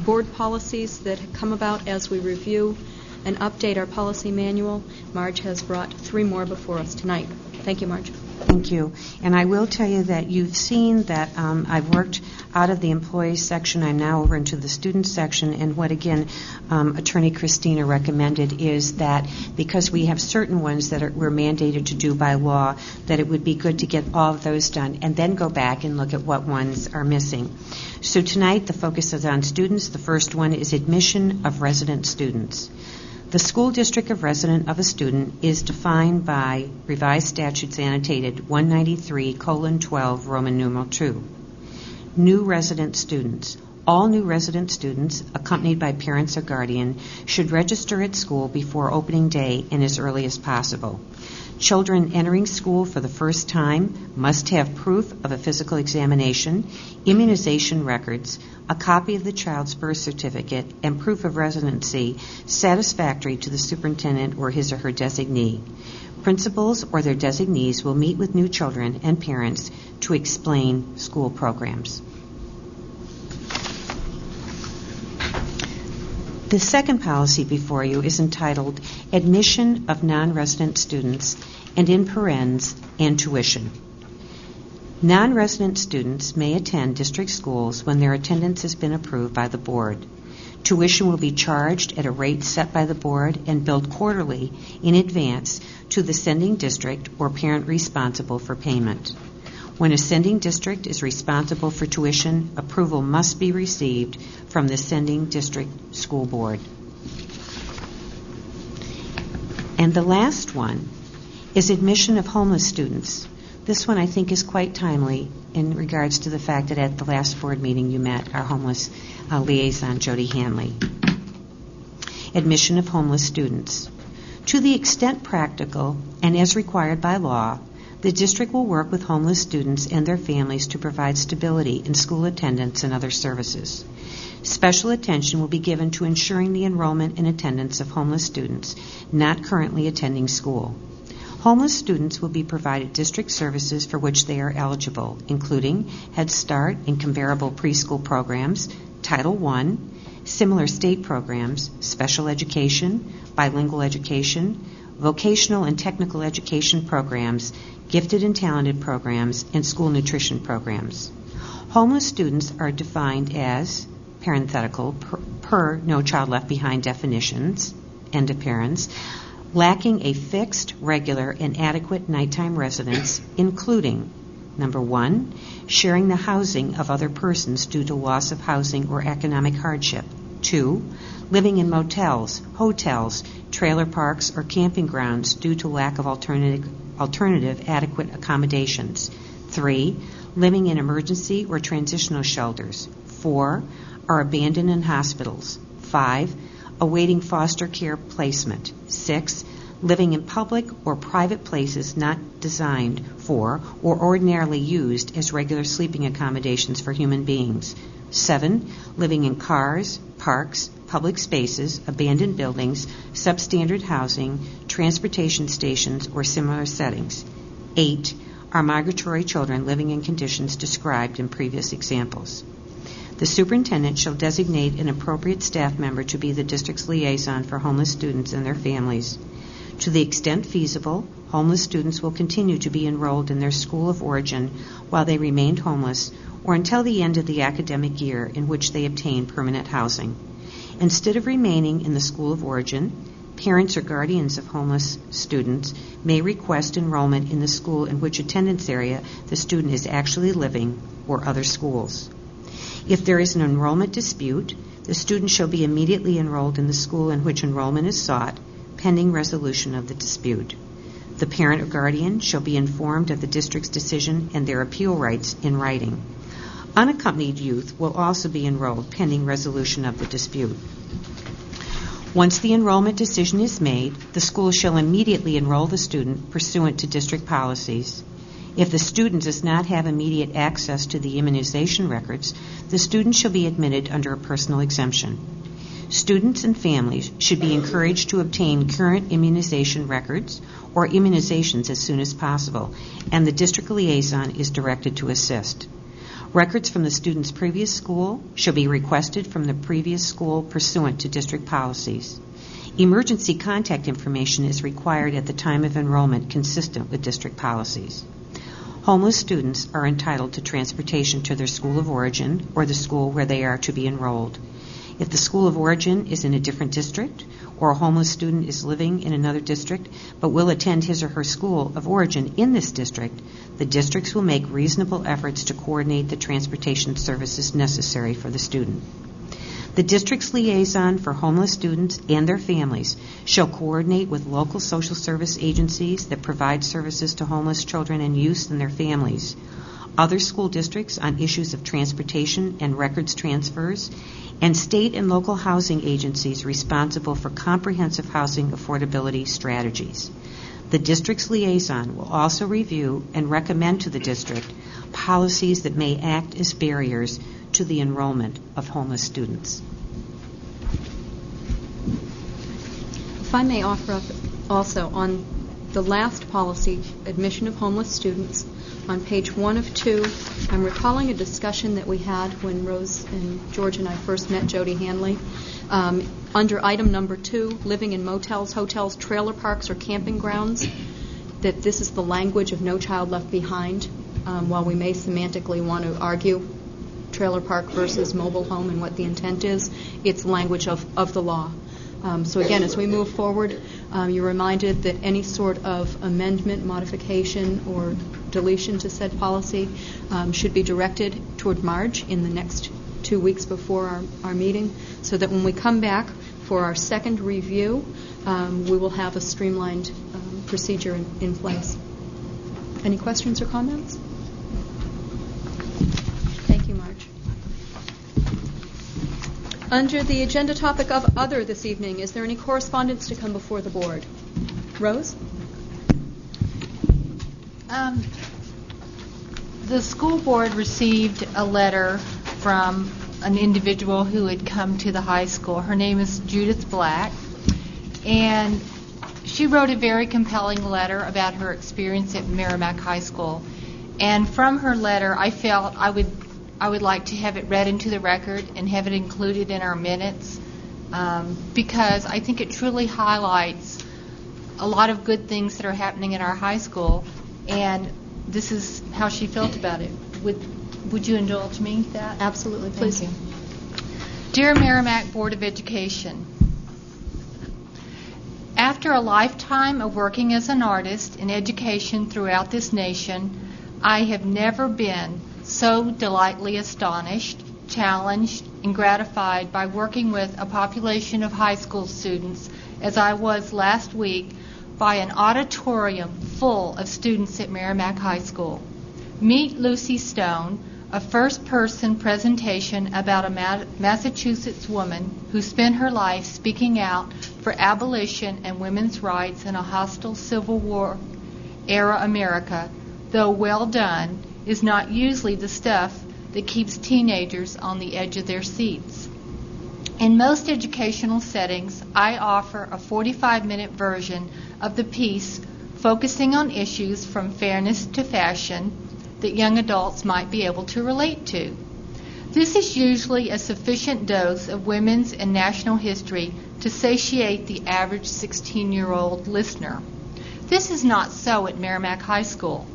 board policies that have come about as we review and update our policy manual, Marge has brought 3 more before us tonight. Thank you, Marge. Thank you. And I will tell you that you've seen that I've worked out of the employees section. I'm now over into the students section. And what, again, Attorney Christina recommended is that because we have certain ones that we're mandated to do by law, that it would be good to get all of those done and then go back and look at what ones are missing. So tonight the focus is on students. The first one is admission of resident students. The school district of resident of a student is defined by Revised Statutes Annotated 193:12 Roman numeral 2. New resident students. All new resident students, accompanied by parents or guardian, should register at school before opening day and as early as possible. Children entering school for the first time must have proof of a physical examination, immunization records, a copy of the child's birth certificate, and proof of residency satisfactory to the superintendent or his or her designee. Principals or their designees will meet with new children and parents to explain school programs. The second policy before you is entitled Admission of Non-Resident Students, and in parens, and tuition. Non-resident students may attend district schools when their attendance has been approved by the board. Tuition will be charged at a rate set by the board and billed quarterly in advance to the sending district or parent responsible for payment. When a sending district is responsible for tuition, approval must be received from the sending district school board. And the last one is admission of homeless students. This one I think is quite timely in regards to the fact that at the last board meeting you met our homeless liaison, Jody Hanley. Admission of homeless students. To the extent practical and as required by law, the district will work with homeless students and their families to provide stability in school attendance and other services. Special attention will be given to ensuring the enrollment and attendance of homeless students not currently attending school. Homeless students will be provided district services for which they are eligible, including Head Start and comparable preschool programs, Title I, similar state programs, special education, bilingual education, vocational and technical education programs, gifted and talented programs, and school nutrition programs. Homeless students are defined as, parenthetical, per No Child Left Behind definitions, end of parents, lacking a fixed, regular, and adequate nighttime residence, including, number 1, sharing the housing of other persons due to loss of housing or economic hardship. 2, living in motels, hotels, trailer parks, or camping grounds due to lack of alternative adequate accommodations. 3, living in emergency or transitional shelters. 4, are abandoned in hospitals. 5, awaiting foster care placement. 6, living in public or private places not designed for or ordinarily used as regular sleeping accommodations for human beings. 7, living in cars, parks, public spaces, abandoned buildings, substandard housing, transportation stations, or similar settings. 8, are migratory children living in conditions described in previous examples. The superintendent shall designate an appropriate staff member to be the district's liaison for homeless students and their families. To the extent feasible, homeless students will continue to be enrolled in their school of origin while they remain homeless or until the end of the academic year in which they obtain permanent housing. Instead of remaining in the school of origin, parents or guardians of homeless students may request enrollment in the school in which attendance area the student is actually living or other schools. If there is an enrollment dispute, the student shall be immediately enrolled in the school in which enrollment is sought, pending resolution of the dispute. The parent or guardian shall be informed of the district's decision and their appeal rights in writing. Unaccompanied youth will also be enrolled pending resolution of the dispute. Once the enrollment decision is made, the school shall immediately enroll the student pursuant to district policies. If the student does not have immediate access to the immunization records, the student shall be admitted under a personal exemption. Students and families should be encouraged to obtain current immunization records or immunizations as soon as possible, and the district liaison is directed to assist. Records from the student's previous school shall be requested from the previous school pursuant to district policies. Emergency contact information is required at the time of enrollment consistent with district policies. Homeless students are entitled to transportation to their school of origin or the school where they are to be enrolled. If the school of origin is in a different district or a homeless student is living in another district but will attend his or her school of origin in this district, the districts will make reasonable efforts to coordinate the transportation services necessary for the student. The district's liaison for homeless students and their families shall coordinate with local social service agencies that provide services to homeless children and youth and their families, other school districts on issues of transportation and records transfers, and state and local housing agencies responsible for comprehensive housing affordability strategies. The district's liaison will also review and recommend to the district policies that may act as barriers to the enrollment of homeless students. If I may offer up also on the last policy, admission of homeless students, on page 1 of 2, I'm recalling a discussion that we had when Rose and George and I first met Jody Hanley. Under item number 2, living in motels, hotels, trailer parks, or camping grounds, that this is the language of No Child Left Behind. While we may semantically want to argue trailer park versus mobile home and what the intent is, it's language of the law. So again, as we move forward, you're reminded that any sort of amendment, modification, or deletion to said policy should be directed toward Marge in the next 2 weeks before our meeting, so that when we come back for our second review, we will have a streamlined procedure in place. Any questions or comments? Thank you, Marge. Under the agenda topic of other this evening, is there any correspondence to come before the board? Rose? The school board received a letter from an individual who had come to the high school. Her name is Judith Black, and she wrote a very compelling letter about her experience at Merrimack High School. And from her letter, I felt I would like to have it read into the record and have it included in our minutes, because I think it truly highlights a lot of good things that are happening in our high school, and this is how she felt about it. Would you indulge me that? Absolutely, please. Thank you. Dear Merrimack Board of Education, after a lifetime of working as an artist in education throughout this nation, I have never been so delightfully astonished, challenged, and gratified by working with a population of high school students as I was last week by an auditorium full of students at Merrimack High School. Meet Lucy Stone, a first-person presentation about a Massachusetts woman who spent her life speaking out for abolition and women's rights in a hostile Civil War-era America, though well done, is not usually the stuff that keeps teenagers on the edge of their seats. In most educational settings, I offer a 45-minute version of the piece focusing on issues from fairness to fashion that young adults might be able to relate to. This is usually a sufficient dose of women's and national history to satiate the average 16-year-old listener. This is not so at Merrimack High School.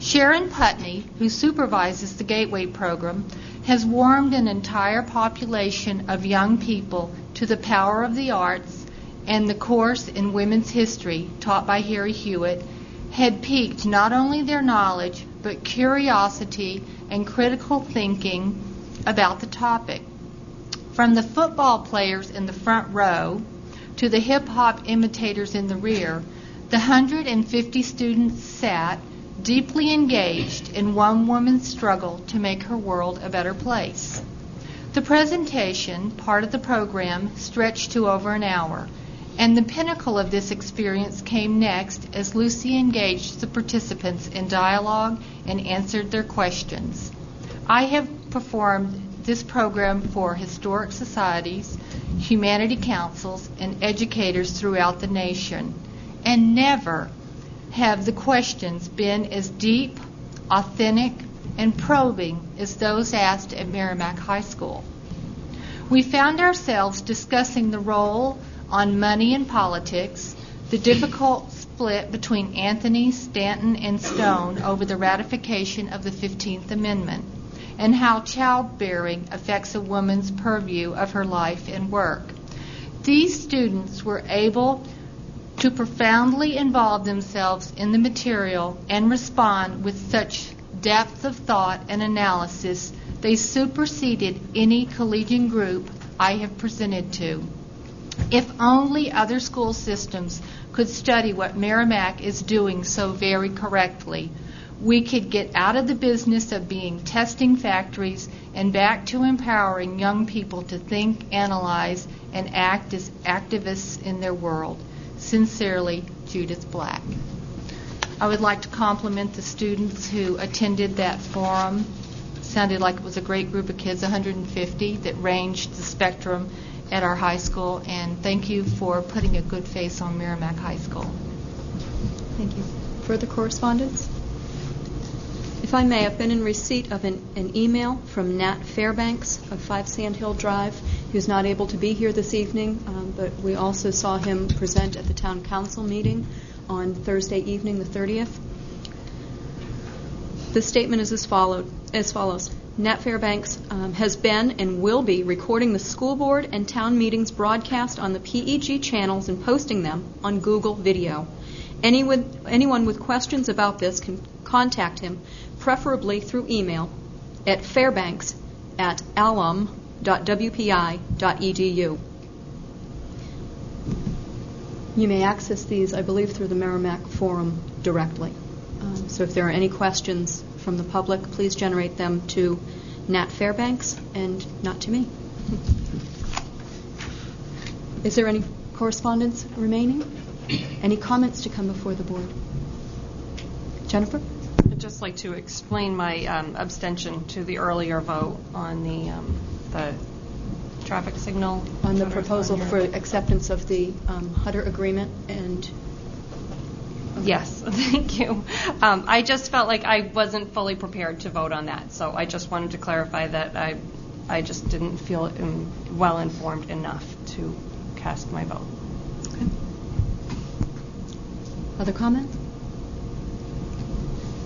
Sharon Putney, who supervises the Gateway program, has warmed an entire population of young people to the power of the arts, and the course in women's history taught by Harry Hewitt had piqued not only their knowledge but curiosity and critical thinking about the topic. From the football players in the front row to the hip-hop imitators in the rear, the 150 students sat deeply engaged in one woman's struggle to make her world a better place. The presentation, part of the program, stretched to over an hour, and the pinnacle of this experience came next as Lucy engaged the participants in dialogue and answered their questions. I have performed this program for historic societies, humanity councils, and educators throughout the nation, and never have the questions been as deep, authentic, and probing as those asked at Merrimack High School. We found ourselves discussing the role on money and politics, the difficult split between Anthony, Stanton, and Stone over the ratification of the 15th Amendment, and how childbearing affects a woman's purview of her life and work. These students were able to profoundly involve themselves in the material and respond with such depth of thought and analysis, they superseded any collegiate group I have presented to. If only other school systems could study what Merrimack is doing so very correctly, we could get out of the business of being testing factories and back to empowering young people to think, analyze, and act as activists in their world. Sincerely, Judith Black. I would like to compliment the students who attended that forum. It sounded like it was a great group of kids, 150, that ranged the spectrum at our high school, and thank you for putting a good face on Merrimack High School. Thank you. Further correspondence? If I may, I've been in receipt of an email from Nat Fairbanks of 5 Sand Hill Drive. He was not able to be here this evening, but we also saw him present at the Town Council meeting on Thursday evening, the 30th. The statement is as follows. Nat Fairbanks has been and will be recording the school board and town meetings broadcast on the PEG channels and posting them on Google Video. Anyone with questions about this can contact him, preferably through email, at fairbanks@alum.wpi.edu. You may access these, I believe, through the Merrimack Forum directly. So if there are any questions from the public, please generate them to Nat Fairbanks and not to me. Is there any correspondence remaining? Any comments to come before the board? Jennifer? I'd just like to explain my abstention to the earlier vote on the traffic signal. On the proposal for acceptance of the Hutter agreement and... Yes, thank you. I just felt like I wasn't fully prepared to vote on that, so I just wanted to clarify that I just didn't feel well informed enough to cast my vote. Okay. Other comment?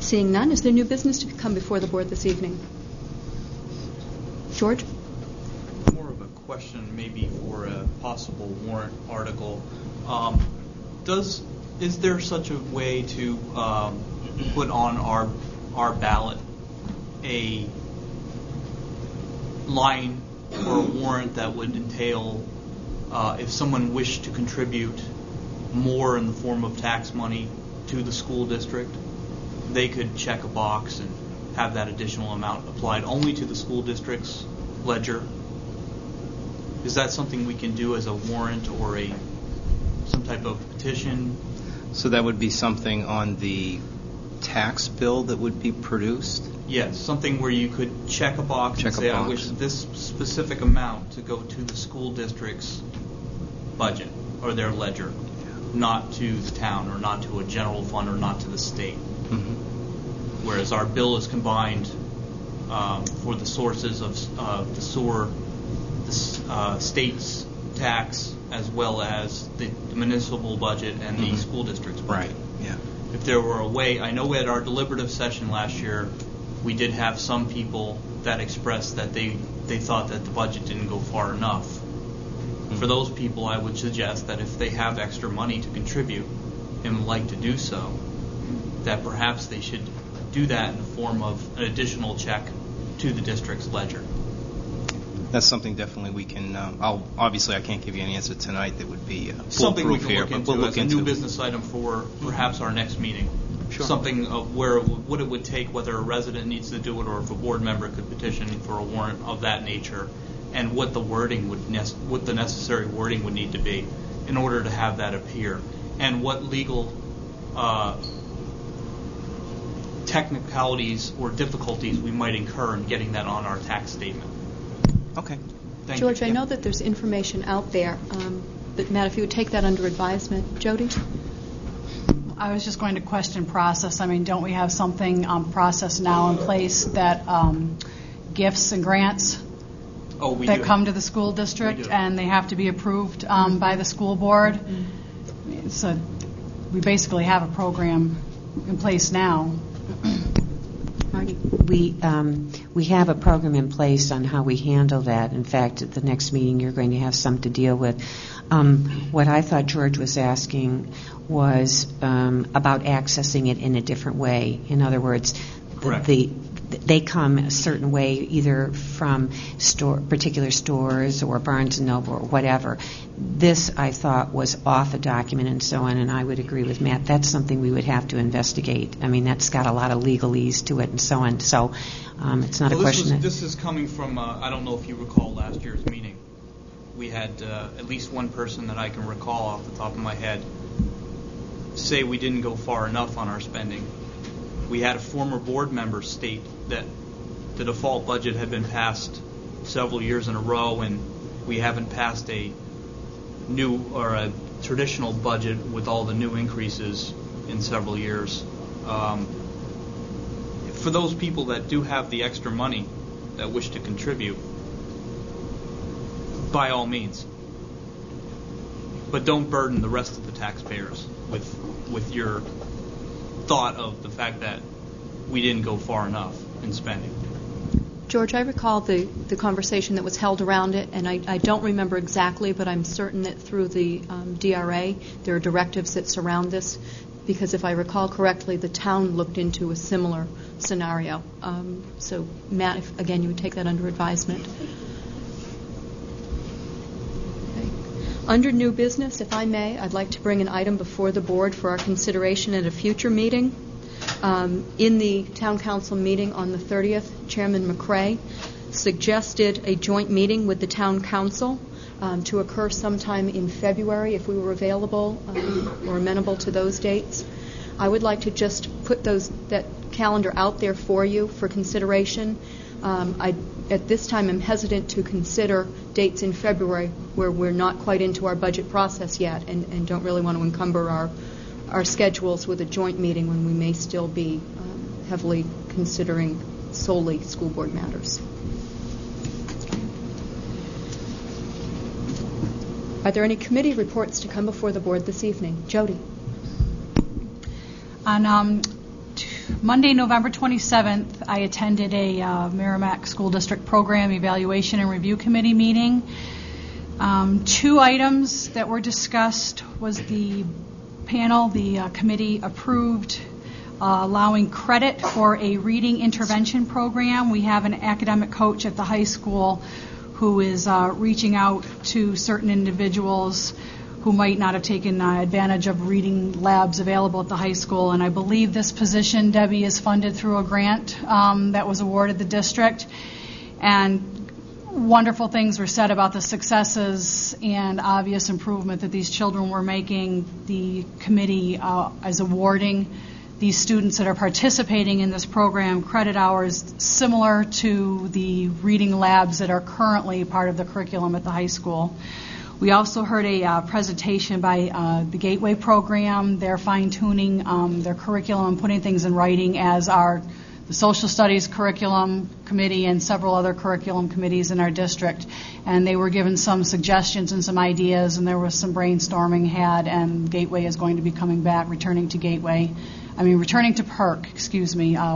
Seeing none, is there new business to come before the board this evening? George? More of a question maybe for a possible warrant article. Is there such a way to put on our ballot a line or a warrant that would entail if someone wished to contribute more in the form of tax money to the school district, they could check a box and have that additional amount applied only to the school district's ledger? Is that something we can do as a warrant or some type of petition? So that would be something on the tax bill that would be produced? Yes, something where you could check a box and say, I wish this specific amount to go to the school district's budget or their ledger, not to the town or not to a general fund or not to the state. Mm-hmm. Whereas our bill is combined for the sources of the sewer, the state's tax, as well as the municipal budget and the school district's budget. Right, yeah. If there were a way, I know at our deliberative session last year, we did have some people that expressed that they thought that the budget didn't go far enough. Mm-hmm. For those people, I would suggest that if they have extra money to contribute and would like to do so, that perhaps they should do that in the form of an additional check to the district's ledger. That's something definitely we can. Obviously, I can't give you an answer tonight that would be something we can here, look but into we'll look as a into new business item for perhaps our next meeting. Sure. Something of what it would take, whether a resident needs to do it or if a board member could petition for a warrant of that nature, and what the wording what the necessary wording would need to be in order to have that appear, and what legal technicalities or difficulties we might incur in getting that on our tax statement. Okay. Thank George, you. I know that there's information out there, but Matt, if you would take that under advisement. Jody? I was just going to question process. I mean, don't we have something process now in place that gifts and grants that come to the school district and they have to be approved by the school board? Mm-hmm. So we basically have a program in place now. We have a program in place on how we handle that. In fact, at the next meeting, you're going to have some to deal with. What I thought George was asking was about accessing it in a different way. In other words, they come a certain way, either from particular stores or Barnes & Noble or whatever. This, I thought, was off a document and so on, and I would agree with Matt. That's something we would have to investigate. I mean, that's got a lot of legalese to it and so on. So it's not a question. This is coming from, I don't know if you recall last year's meeting. We had at least one person that I can recall off the top of my head say we didn't go far enough on our spending. We had a former board member state that the default budget had been passed several years in a row, and we haven't passed a new or a traditional budget with all the new increases in several years. For those people that do have the extra money that wish to contribute, by all means. But don't burden the rest of the taxpayers with your thought of the fact that we didn't go far enough in spending. George, I recall the conversation that was held around it, and I don't remember exactly, but I'm certain that through the DRA, there are directives that surround this, because if I recall correctly, the town looked into a similar scenario. So, Matt, if, again, you would take that under advisement. Okay. Under new business, if I may, I'd like to bring an item before the board for our consideration at a future meeting. In the town council meeting on the 30th, Chairman McCrae suggested a joint meeting with the town council to occur sometime in February if we were available or amenable to those dates. I would like to just put that calendar out there for you for consideration. At this time, I'm hesitant to consider dates in February where we're not quite into our budget process yet and don't really want to encumber our schedules with a joint meeting when we may still be heavily considering solely school board matters. Are there any committee reports to come before the board this evening? Jody. On Monday, November 27th, I attended a Merrimack School District Program Evaluation and Review Committee meeting. 2 items that were discussed was the panel, the committee approved allowing credit for a reading intervention program. We have an academic coach at the high school who is reaching out to certain individuals who might not have taken advantage of reading labs available at the high school. And I believe this position, Debbie, is funded through a grant that was awarded the district. And wonderful things were said about the successes and obvious improvement that these children were making. The committee is awarding these students that are participating in this program credit hours similar to the reading labs that are currently part of the curriculum at the high school. We also heard a presentation by the Gateway program. They're fine-tuning their curriculum and putting things in writing, as are the Social Studies Curriculum Committee and several other curriculum committees in our district. And they were given some suggestions and some ideas, and there was some brainstorming had, and Gateway is going to be coming back, returning to PERC,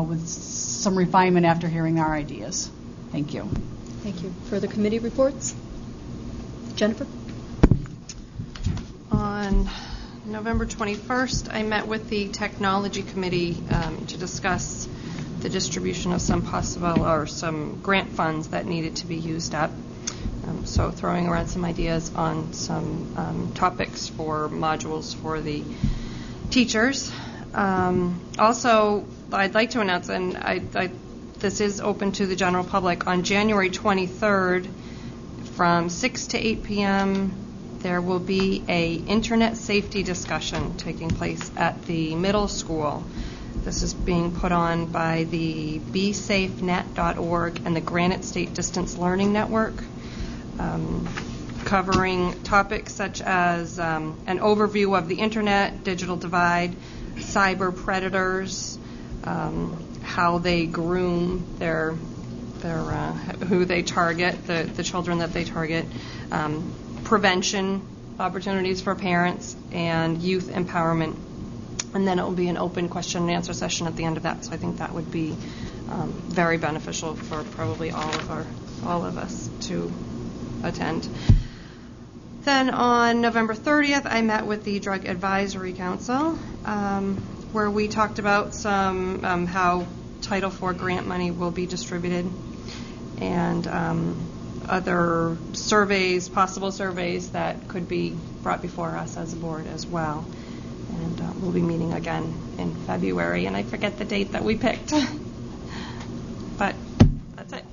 with some refinement after hearing our ideas. Thank you. Thank you. Further committee reports? Jennifer? On November 21st, I met with the Technology Committee to discuss the distribution of some grant funds that needed to be used up. So throwing around some ideas on some topics for modules for the teachers. Also, I'd like to announce, and this is open to the general public, on January 23rd from 6 to 8 p.m., there will be a internet safety discussion taking place at the middle school. This is being put on by the BeSafeNet.org and the Granite State Distance Learning Network, covering topics such as an overview of the internet, digital divide, cyber predators, how they groom their who they target, the children that they target, prevention opportunities for parents, and youth empowerment. And then it will be an open question and answer session at the end of that. So I think that would be very beneficial for probably all of us to attend. Then on November 30th, I met with the Drug Advisory Council, where we talked about some how Title IV grant money will be distributed, and other surveys, possible surveys that could be brought before us as a board as well. And we'll be meeting again in February, and I forget the date that we picked. But that's it.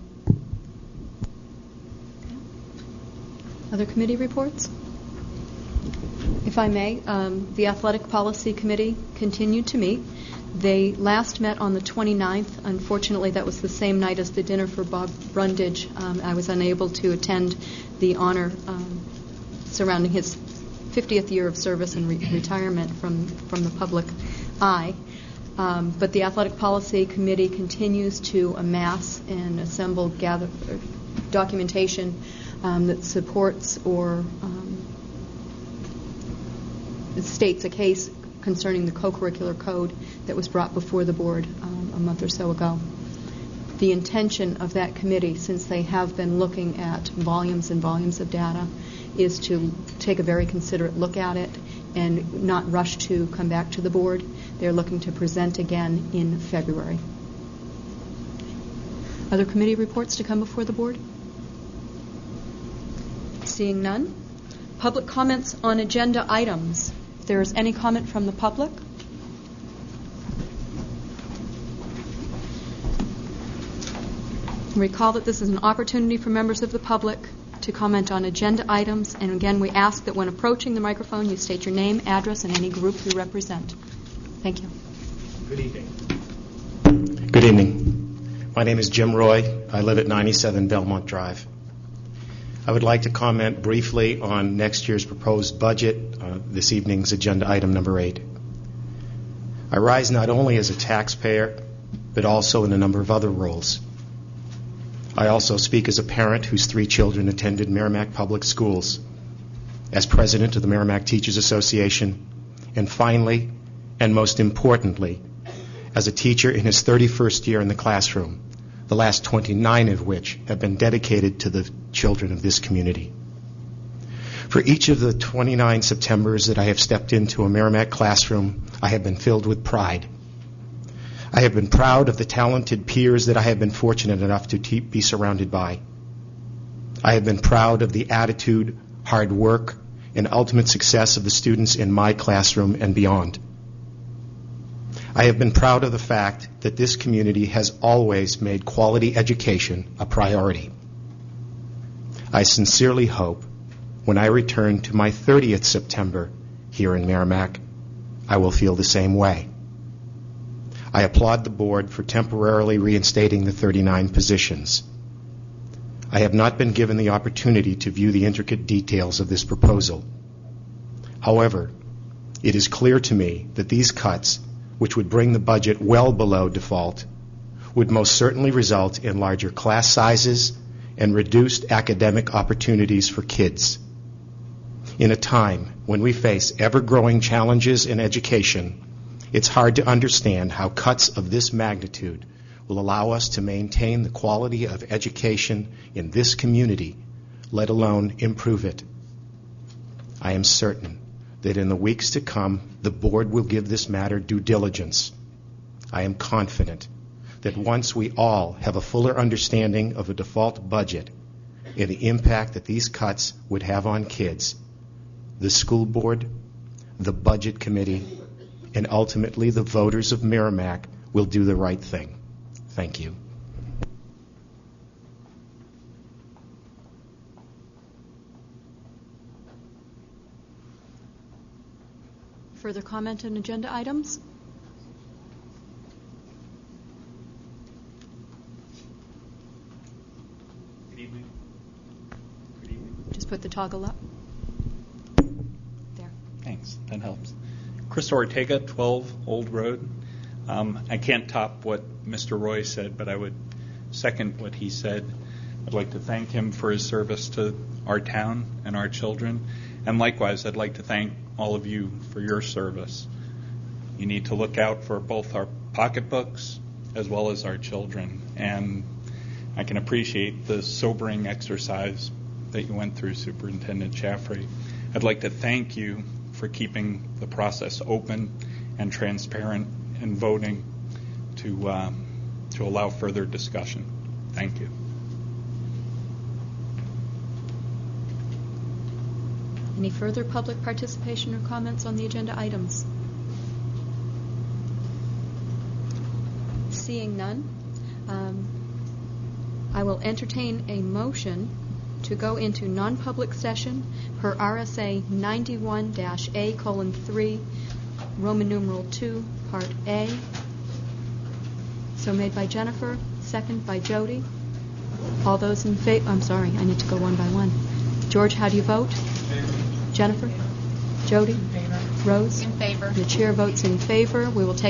Other committee reports? If I may, the Athletic Policy Committee continued to meet. They last met on the 29th. Unfortunately, that was the same night as the dinner for Bob Brundage. I was unable to attend the honor surrounding his 50th year of service and retirement from the public eye. But the Athletic Policy Committee continues to amass and assemble, gather documentation that supports or states a case concerning the co-curricular code that was brought before the board a month or so ago. the intention of that committee, since they have been looking at volumes and volumes of data, is to take a very considerate look at it and not rush to come back to the board. They're looking to present again in February. Other committee reports to come before the board? Seeing none. Public comments on agenda items. If there is any comment from the public? Recall that this is an opportunity for members of the public to comment on agenda items, and again, we ask that when approaching the microphone, you state your name, address, and any group you represent. Thank you. Good evening. Good evening. My name is Jim Roy. I live at 97 Belmont Drive. I would like to comment briefly on next year's proposed budget, this evening's agenda item number 8. I rise not only as a taxpayer, but also in a number of other roles. I also speak as a parent whose 3 children attended Merrimack Public Schools, as president of the Merrimack Teachers Association, and finally, and most importantly, as a teacher in his 31st year in the classroom, the last 29 of which have been dedicated to the children of this community. For each of the 29 Septembers that I have stepped into a Merrimack classroom, I have been filled with pride. I have been proud of the talented peers that I have been fortunate enough to be surrounded by. I have been proud of the attitude, hard work, and ultimate success of the students in my classroom and beyond. I have been proud of the fact that this community has always made quality education a priority. I sincerely hope when I return to my 30th September here in Merrimack, I will feel the same way. I applaud the board for temporarily reinstating the 39 positions. I have not been given the opportunity to view the intricate details of this proposal. However, it is clear to me that these cuts, which would bring the budget well below default, would most certainly result in larger class sizes and reduced academic opportunities for kids. In a time when we face ever-growing challenges in education, it's hard to understand how cuts of this magnitude will allow us to maintain the quality of education in this community, let alone improve it. I am certain that in the weeks to come, the board will give this matter due diligence. I am confident that once we all have a fuller understanding of a default budget and the impact that these cuts would have on kids, the school board, the budget committee, and ultimately the voters of Merrimack will do the right thing. Thank you. Further comment on agenda items? Good evening. Just put the toggle up. There. Thanks. That helps. Chris Ortega, 12 Old Road. I can't top what Mr. Roy said, but I would second what he said. I'd like to thank him for his service to our town and our children. And likewise, I'd like to thank all of you for your service. You need to look out for both our pocketbooks as well as our children. And I can appreciate the sobering exercise that you went through, Superintendent Chaffrey. I'd like to thank you for keeping the process open and transparent and voting to allow further discussion. Thank you. Any further public participation or comments on the agenda items? Seeing none, I will entertain a motion to go into non-public session per RSA 91-A:3, Roman numeral 2, Part A. So made by Jennifer, second by Jody. All those in favor? I'm sorry, I need to go one by one. George, how do you vote? Jennifer? Jody? In favor. Rose? In favor. The chair votes in favor. We will take